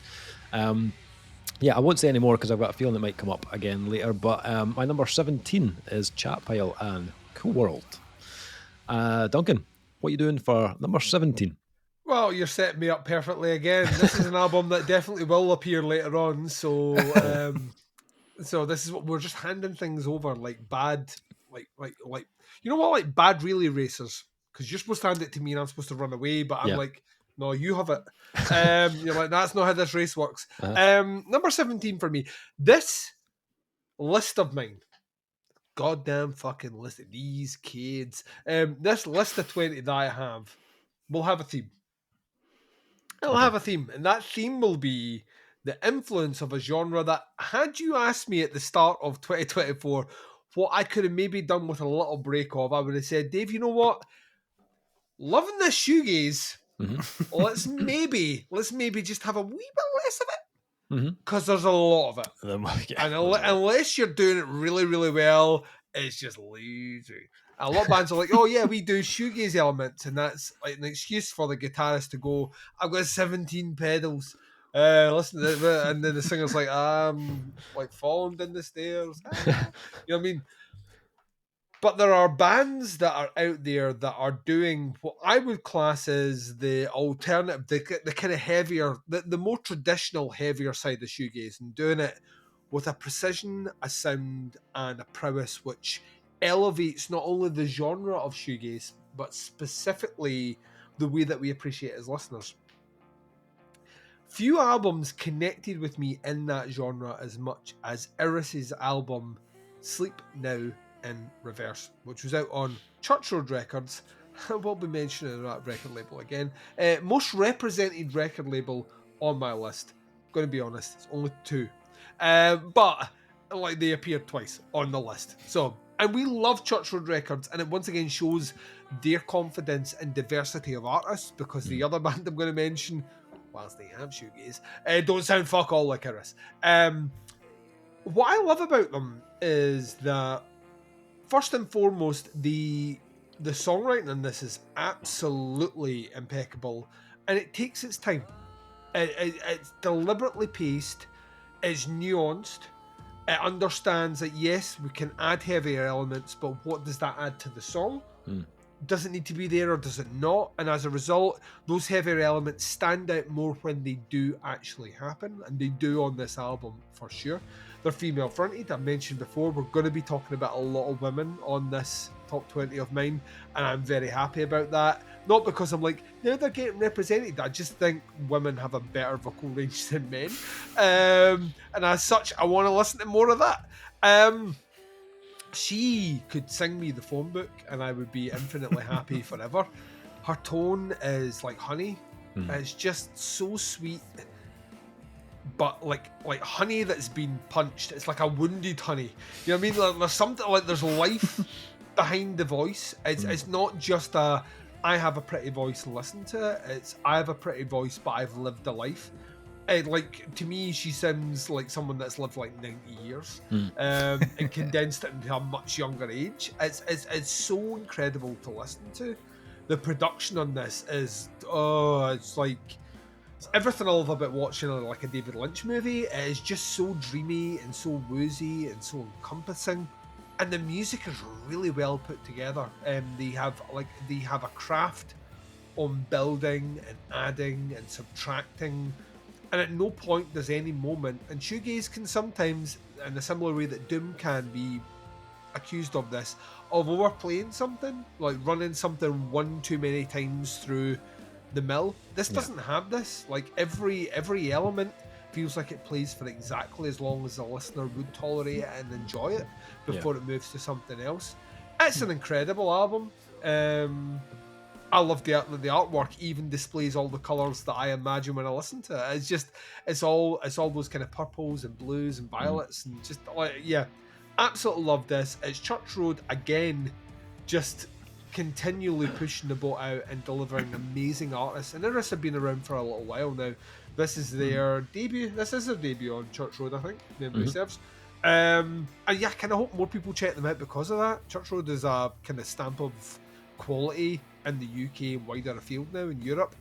Yeah, I won't say any more because I've got a feeling it might come up again later. But my number 17 is Chat Pile and Cool World. Duncan, what are you doing for number 17? Well, you're setting me up perfectly again. This is an album that definitely will appear later on. So, so this is what we're just handing things over like bad, like you know what, like bad relay racers, because you're supposed to hand it to me and I'm supposed to run away, but I'm like, no, you have it. You're like, that's not how this race works. Number 17 for me. This list of mine. Goddamn fucking list of these kids. This list of 20 that I have will have a theme. It'll have a theme, and that theme will be the influence of a genre that, had you asked me at the start of 2024 what I could have maybe done with a little break of, I would have said, Dave, you know what? Loving this shoegaze, let's maybe just have a wee bit less of it, because there's a lot of it. And unless you're doing it really, really well, it's just lazy. A lot of bands are like, oh yeah, we do shoegaze elements, and that's like an excuse for the guitarist to go, I've got 17 pedals. Listen to it, and then the singer's like, I'm like falling down the stairs. You know what I mean? But there are bands that are out there that are doing what I would class as the alternative, the kind of heavier, the more traditional, heavier side of shoegaze, and doing it with a precision, a sound, and a prowess which elevates not only the genre of shoegaze, but specifically the way that we appreciate it as listeners. Few albums connected with me in that genre as much as Iris's album Sleep Now in Reverse, which was out on Church Road Records. I will be mentioning that record label again. Most represented record label on my list. Going to be honest, it's only 2. But like they appeared twice on the list. So, and we love Church Road Records, and it once again shows their confidence and diversity of artists, because the other band I'm going to mention, whilst they have shoegaze, don't sound fuck all like Iris. What I love about them is that, first and foremost, the songwriting in this is absolutely impeccable, and it takes its time. It's deliberately paced, it's nuanced, it understands that yes, we can add heavier elements, but what does that add to the song? Does it need to be there or does it not? And as a result, those heavier elements stand out more when they do actually happen, and they do on this album for sure. They're female fronted. I mentioned before, we're going to be talking about a lot of women on this top 20 of mine, and I'm very happy about that. Not because I'm like, now they're getting represented. I just think women have a better vocal range than men. And as such, I want to listen to more of that. She could sing me the phone book and I would be infinitely happy forever. Her tone is like honey. It's just so sweet, but like honey that's been punched. It's like a wounded honey. You know what I mean? Like, there's something like there's life behind the voice. It's not just a I have a pretty voice and listen to it. It's I have a pretty voice but I've lived a life. Like, to me, she sounds like someone that's lived like 90 years and condensed it into a much younger age. It's so incredible to listen to. The production on this is, it's like, everything I love about watching like a David Lynch movie. It is just so dreamy and so woozy and so encompassing, and the music is really well put together. They have a craft on building and adding and subtracting, and at no point does any moment. And shoegaze can sometimes, in a similar way that doom can, be accused of this, of overplaying something, like running something one too many times through the mill. This doesn't have this. Like every element feels like it plays for exactly as long as the listener would tolerate it and enjoy it before it moves to something else. It's an incredible album. I love the artwork even displays all the colours that I imagine when I listen to it. It's all those kind of purples and blues and violets and just absolutely love this. It's Church Road again, just continually pushing the boat out and delivering amazing artists. And Iris have been around for a little while now. This is their debut. This is their debut on Church Road, I think. Memory serves. And yeah, I kind of hope more people check them out because of that. Church Road is a kind of stamp of quality in the UK and wider afield now in Europe.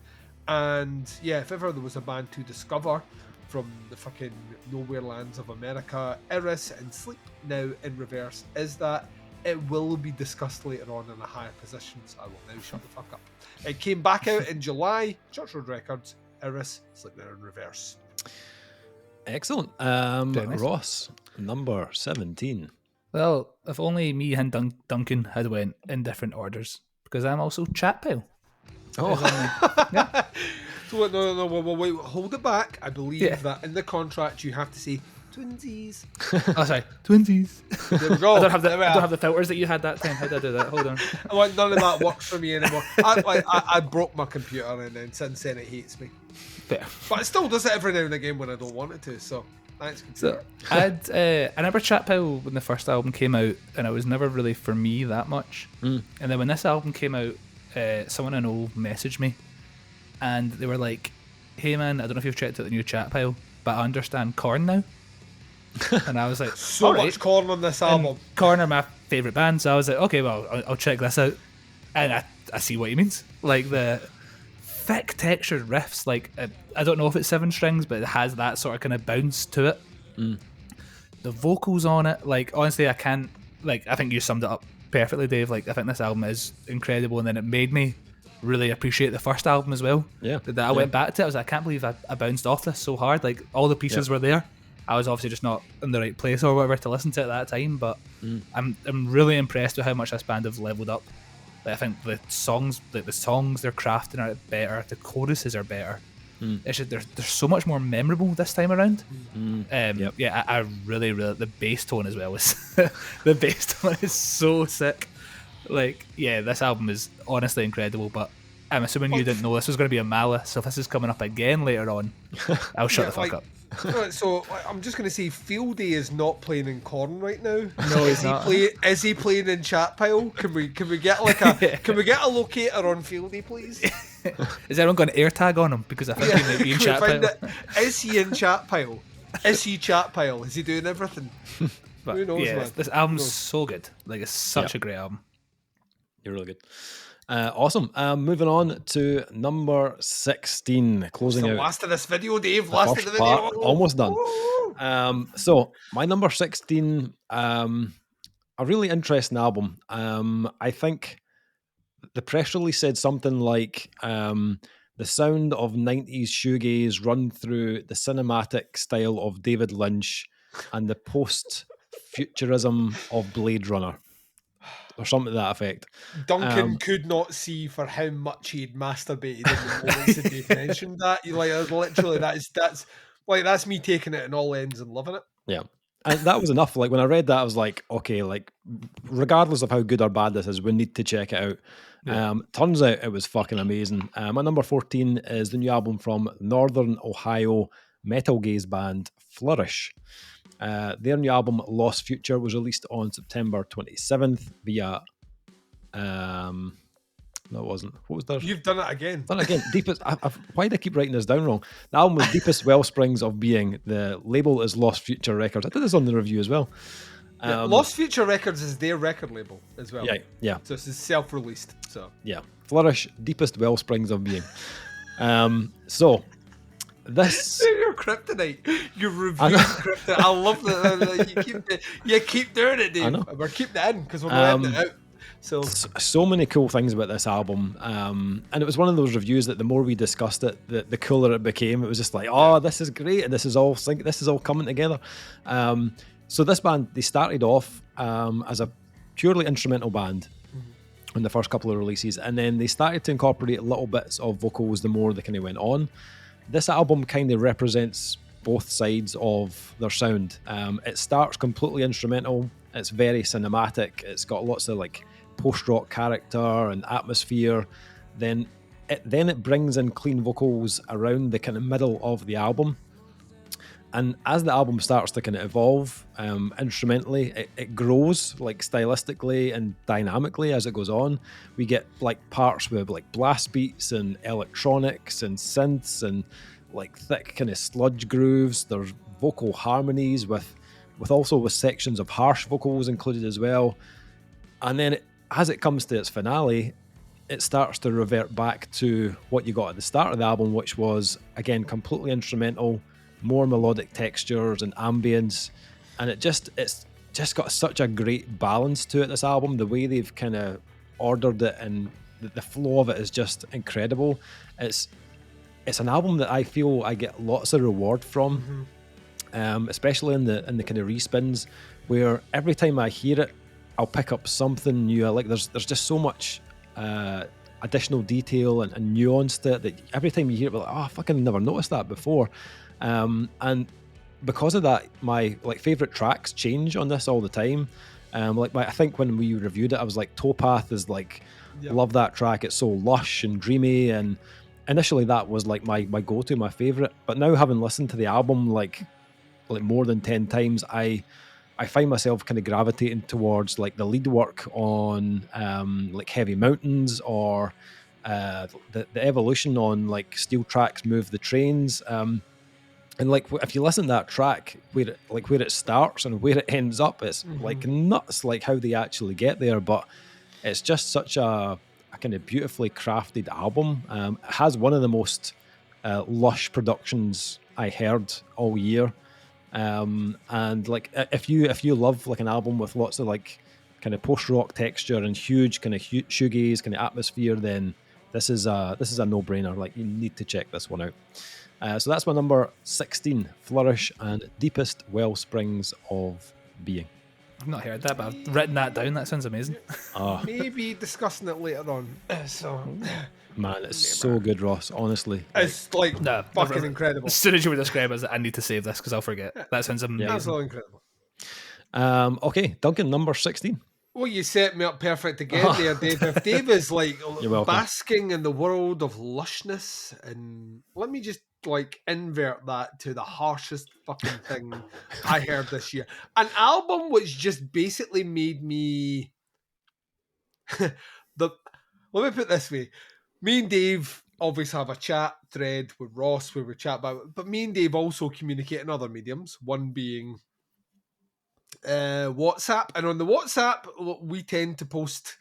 And yeah, if ever there was a band to discover from the fucking nowhere lands of America, Iris and Sleep Now in Reverse is that. It will be discussed later on in a higher position, so I will now shut the fuck up. It came back out in July, Church Road Records, Iris, Sleep Now in Reverse. Excellent. Ross, number 17. Well, if only me and Duncan had went in different orders, because I'm also Chat Pile. Oh. So no, wait, hold it back. I believe that in the contract you have to say twinsies. Oh, sorry, twinsies. There we go. I don't have the filters that you had that time. How did I do that? Hold on. None of that works for me anymore. I broke my computer, and then since then it hates me. Fair. But it still does it every now and again when I don't want it to. So thanks, computer. So I remember Chat Pile when the first album came out, and it was never really for me that much. And then when this album came out, someone I know messaged me, and they were like, "Hey man, I don't know if you've checked out the new Chat Pile, but I understand Korn now." And I was like, so much Korn on this album. And Korn are my favourite band, so I was like, okay, well, I'll check this out. And I see what he means. Like the thick textured riffs, like I don't know if it's 7 strings, but it has that sort of kind of bounce to it. The vocals on it, like honestly, I think you summed it up perfectly, Dave. Like I think this album is incredible, and then it made me really appreciate the first album as well. That I went back to it, I was like, I can't believe I bounced off this so hard. Like all the pieces were there. I was obviously just not in the right place or whatever to listen to at that time, but I'm really impressed with how much this band have leveled up. Like, I think the songs they're crafting are better, the choruses are better. It's just, they're so much more memorable this time around. Yeah, I really the bass tone as well is the bass tone is so sick. Like, yeah, this album is honestly incredible, but I'm assuming you didn't know this was going to be a Malice, so if this is coming up again later on, I'll shut the fuck up. So I'm just going to say Fieldy is not playing in Korn right now. No, he's not. Is he playing in Chat Pile? Can we get can we get a locator on Fieldy, please? Is everyone got an AirTag on him? Because I think he might be in Chat Pile. Is he in Chat Pile? Is he Chat Pile? Is he doing everything? But, who knows, man? This album's so good. Like, it's such a great album. You're really good. Awesome. Moving on to number 16, closing out. Last of this video, Dave. Last of the video. Almost done. So my number 16, a really interesting album. I think the press release said something like the sound of 90s shoegaze run through the cinematic style of David Lynch and the post-futurism of Blade Runner. Or something to that effect. Duncan could not see for how much he'd masturbated in the moments that Dave mentioned that. You like literally that's me taking it in all ends and loving it. Yeah. And that was enough. Like when I read that, I was like, okay, like regardless of how good or bad this is, we need to check it out. Yeah. Turns out it was fucking amazing. My number 14 is the new album from Northern Ohio metal gaze band Flourish. Their new album Lost Future was released on September 27th via no, it wasn't. What was there? You've done it again. Done it again. Deepest. Why do I keep writing this down wrong? The album was Deepest Wellsprings of Being. The label is Lost Future Records. I did this on the review as well. Lost Future Records is their record label as well. Yeah. So this is self-released. So yeah, Flourish, Deepest Wellsprings of Being. So This Your kryptonite. Your review kryptonite. I love that you keep doing it, Dave. know. We're keeping it in because we're not letting it out. So many cool things about this album, and it was one of those reviews that the more we discussed it, the cooler it became. It was just like, oh, this is great, and this is all coming together. So this band, they started off as a purely instrumental band in the first couple of releases, and then they started to incorporate little bits of vocals the more they kind of went on. This album kind of represents both sides of their sound. It starts completely instrumental. It's very cinematic. It's got lots of like post-rock character and atmosphere. Then it brings in clean vocals around the kind of middle of the album. And as the album starts to kind of evolve instrumentally, it grows like stylistically and dynamically as it goes on. We get like parts with like blast beats and electronics and synths and like thick kind of sludge grooves. There's vocal harmonies with sections of harsh vocals included as well. And then as it comes to its finale, it starts to revert back to what you got at the start of the album, which was again completely instrumental, more melodic textures and ambience, and it's just got such a great balance to it, this album. The way they've kind of ordered it and the flow of it is just incredible. It's an album that I feel I get lots of reward from, especially in the kind of respins, where every time I hear it, I'll pick up something new. There's just so much additional detail and nuance to it that every time you hear it, we're like, oh, I fucking never noticed that before. And because of that, my like favorite tracks change on this all the time. I think when we reviewed it, I was like, Towpath is like, love that track. It's so lush and dreamy, and initially that was like my go-to, my favorite. But now having listened to the album like more than 10 times, I find myself kind of gravitating towards like the lead work on like Heavy Mountains, or the evolution on like Steel Tracks Move the Trains. And like if you listen to that track, where it starts and where it ends up, it's like nuts, like how they actually get there. But it's just such a kind of beautifully crafted album. It has one of the most lush productions I heard all year. And like if you love like an album with lots of like kind of post-rock texture and huge kind of shoegaze kind of atmosphere, then this is a no-brainer. Like, you need to check this one out. So that's my number 16, Flourish and Deepest Wellsprings of Being. I've not heard that, but I've written that down. That sounds amazing. Maybe discussing it later on. So, man, it's so good, Ross. Honestly, it's like fucking incredible. As soon as you were describing it, I need to save this because I'll forget. That sounds amazing. Absolutely incredible. Okay, Duncan, number 16. Well, you set me up perfect again there, Dave. If Dave is like basking in the world of lushness, and let me just like invert that to the harshest fucking thing I heard this year. An album which just basically made me let me put it this way. Me and Dave obviously have a chat thread with Ross where we chat about it, but me and Dave also communicate in other mediums, one being WhatsApp, and on the WhatsApp we tend to post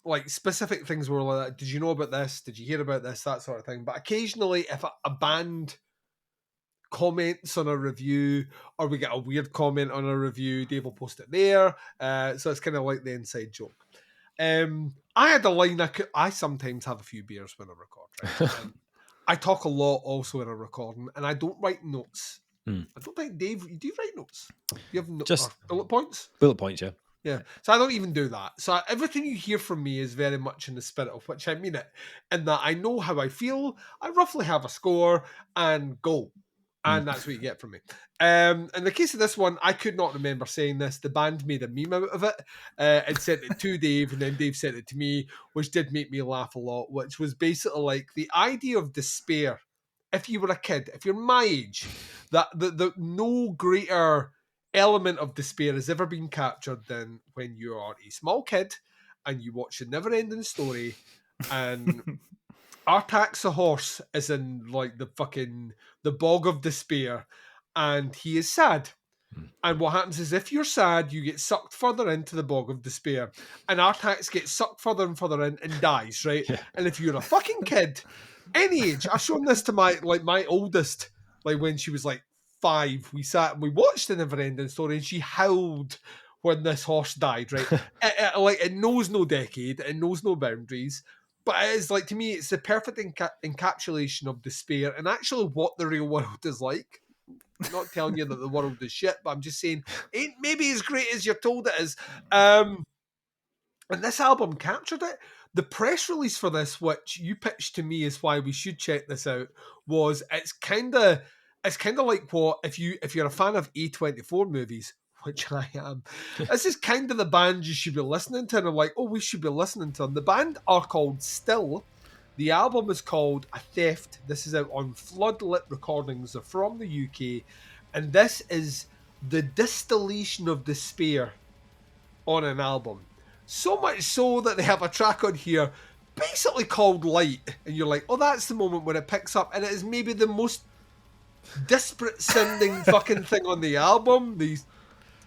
like specific things where we're like, did you know about this? Did you hear about this? That sort of thing. But occasionally, if a band comments on a review, or we get a weird comment on a review, Dave will post it there. So it's kind of like the inside joke. I had a line. I sometimes have a few beers when I record. Right? I talk a lot also when I'm recording, and I don't write notes. I don't think, Dave, do you write notes? You have just bullet points? Bullet points, yeah. Yeah, so I don't even do that. So everything you hear from me is very much in the spirit of which I mean it, in that I know how I feel, I roughly have a score, and go. And that's what you get from me. In the case of this one, I could not remember saying this. The band made a meme out of it and sent it to Dave, and then Dave sent it to me, which did make me laugh a lot, which was basically like the idea of despair. If you were a kid, if you're my age, that the no greater element of despair has ever been captured than when you are a small kid and you watch a never-ending story and Artax the horse is in like the bog of despair and he is sad. And what happens is if you're sad, you get sucked further into the bog of despair. And Artax gets sucked further and further in and dies, right? Yeah. And if you're a fucking kid, any age. I've shown this to my oldest, like when she was like 5. We sat and we watched the Neverending Story, and she howled when this horse died. Right, it knows no decade, it knows no boundaries. But it is like, to me, it's the perfect encapsulation of despair and actually what the real world is like. I'm not telling you that the world is shit, but I'm just saying ain't maybe as great as you're told it is. And this album captured it. The press release for this, which you pitched to me is why we should check this out, was it's kind of like what if you're a fan of A24 movies, which I am. This is kind of the band you should be listening to, and I'm like, oh, we should be listening to them. The band are called Still. The album is called A Theft. This is out on Floodlit Recordings. They're from the UK, and this is the distillation of despair on an album. So much so that they have a track on here basically called Light, and you're like, oh, that's the moment when it picks up, and it is maybe the most disparate sounding fucking thing on the album. These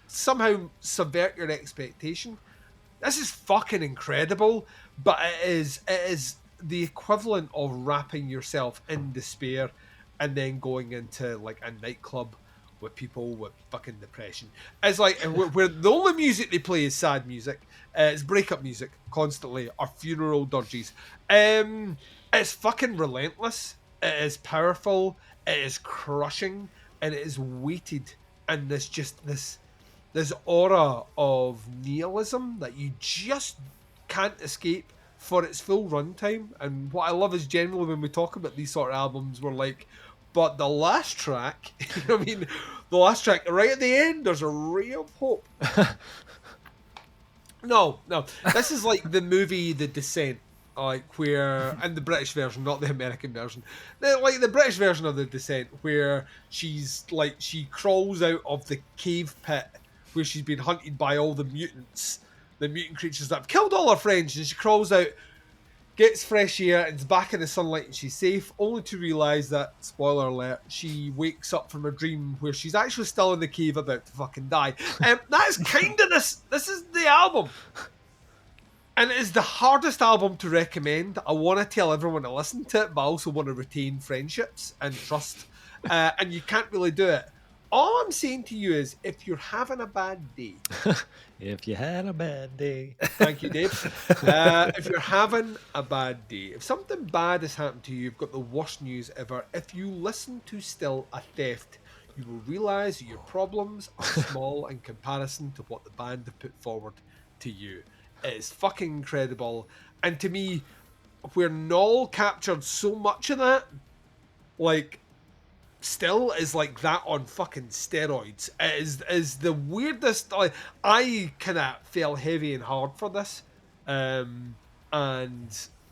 somehow subvert your expectation. This is fucking incredible, but it is the equivalent of wrapping yourself in despair and then going into like a nightclub with people with fucking depression. It's like where the only music they play is sad music. It's breakup music constantly, or funeral dirges. It's fucking relentless. It is powerful. It is crushing, and it is weighted in this aura of nihilism that you just can't escape for its full runtime. And what I love is generally when we talk about these sort of albums, we're like, but the last track, you know what I mean? The last track, right at the end, there's a ray of hope. No. This is like the movie The Descent, like where, and the British version, not the American version. Like the British version of The Descent, where she crawls out of the cave pit where she's been hunted by all the mutants, the mutant creatures that have killed all her friends, and she crawls out, gets fresh air, and is back in the sunlight, and she's safe, only to realise that, spoiler alert, she wakes up from a dream where she's actually still in the cave about to fucking die. That's kind of this is the album. And it is the hardest album to recommend. I want to tell everyone to listen to it, but I also want to retain friendships and trust. And you can't really do it. All I'm saying to you is, if you're having a bad day... If you had a bad day. Thank you, Dave. If you're having a bad day, if something bad has happened to you, you've got the worst news ever, if you listen to Still A Theft, you will realise that your problems are small in comparison to what the band have put forward to you. It is fucking incredible. And to me, where Noel captured so much of that, like... Still is like that on fucking steroids. It is the weirdest. Like, I kind of fell heavy and hard for this, and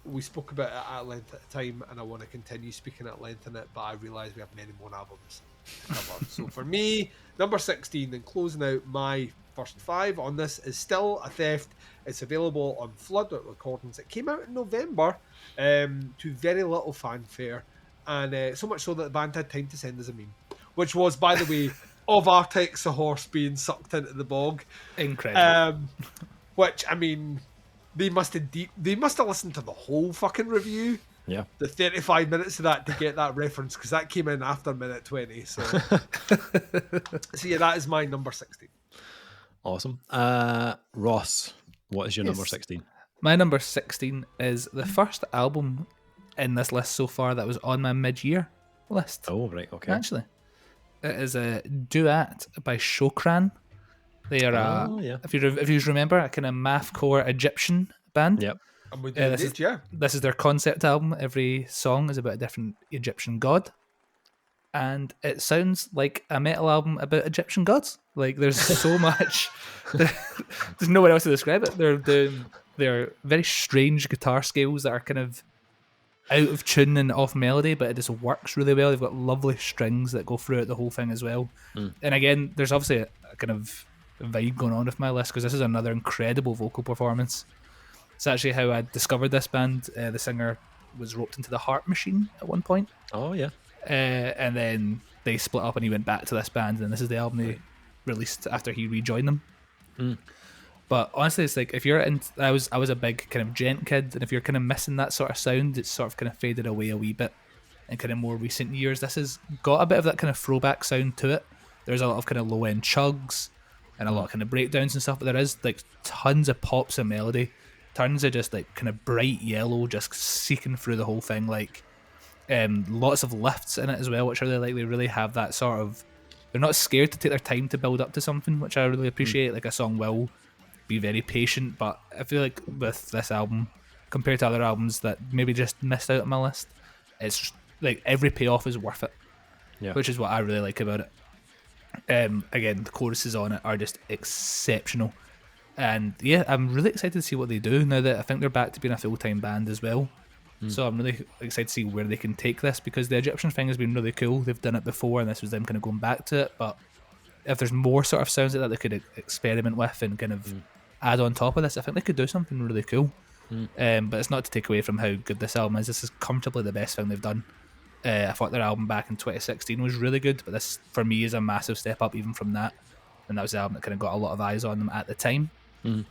we spoke about it at length at the time, and I want to continue speaking at length on it, but I realise we have many more albums to cover. So for me, number 16, and closing out my first 5 on this, is Still A Theft. It's available on Floodlit Recordings. It came out in November, to very little fanfare. And so much so that the band had time to send us a meme, which was, by the way, of Artex, a horse being sucked into the bog. Incredible. Which, I mean, they must have listened to the whole fucking review. Yeah. The 35 minutes of that to get that reference, because that came in after minute 20. So, so yeah, that is my number 16. Awesome. Ross, what is your number 16? My number 16 is the first album in this list so far that was on my mid-year list. Oh, right, okay. Actually, it is a Duat by Shokran. They are if you remember, a kind of mathcore Egyptian band. Yep. And we this is their concept album. Every song is about a different Egyptian god, and it sounds like a metal album about Egyptian gods. Like, there's so much. There's no way else to describe it. They're very strange guitar scales that are kind of out of tune and off melody, but it just works really well. They've got lovely strings that go throughout the whole thing as well. And again, there's obviously a kind of vibe going on with my list, because this is another incredible vocal performance. It's actually how I discovered this band. The singer was roped into the Heart Machine at one point. Oh, yeah. And then they split up and he went back to this band, and this is the album they released after he rejoined them. But honestly, it's like if you're in, I was a big kind of gent kid, and if you're kind of missing that sort of sound, it's sort of kind of faded away a wee bit. In kind of more recent years, this has got a bit of that kind of throwback sound to it. There's a lot of kind of low end chugs and a lot of kind of breakdowns and stuff, but there is like tons of pops and melody, tons of just like kind of bright yellow just seeking through the whole thing, like lots of lifts in it as well, which I really like. They really have that sort of, they're not scared to take their time to build up to something, which I really appreciate. Like a song will be very patient, but I feel like with this album, compared to other albums that maybe just missed out on my list, it's just, like every payoff is worth it, which is what I really like about it. Again, the choruses on it are just exceptional, and yeah, I'm really excited to see what they do now that I think they're back to being a full-time band as well. So I'm really excited to see where they can take this, because the Egyptian thing has been really cool. They've done it before, and this was them kind of going back to it. But if there's more sort of sounds like that they could experiment with and kind of add on top of this, I think they could do something really cool. But it's not to take away from how good this album is. This is comfortably the best thing they've done. I thought their album back in 2016 was really good, but this for me is a massive step up even from that. And that was the album that kind of got a lot of eyes on them at the time.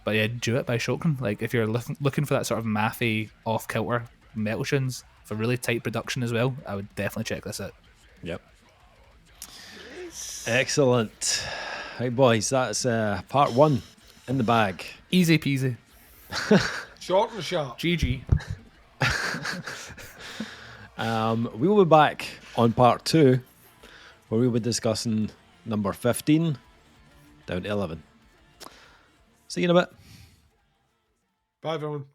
But yeah, Do It by Shokran. Like if you're looking for that sort of mathy, off-kilter metal tunes for really tight production as well, I would definitely check this out. Yep. Excellent. Right, boys, that's part 1 in the bag. Easy peasy. Short and sharp. GG. We will be back on part 2, where we'll be discussing number 15 down to 11. See you in a bit. Bye, everyone.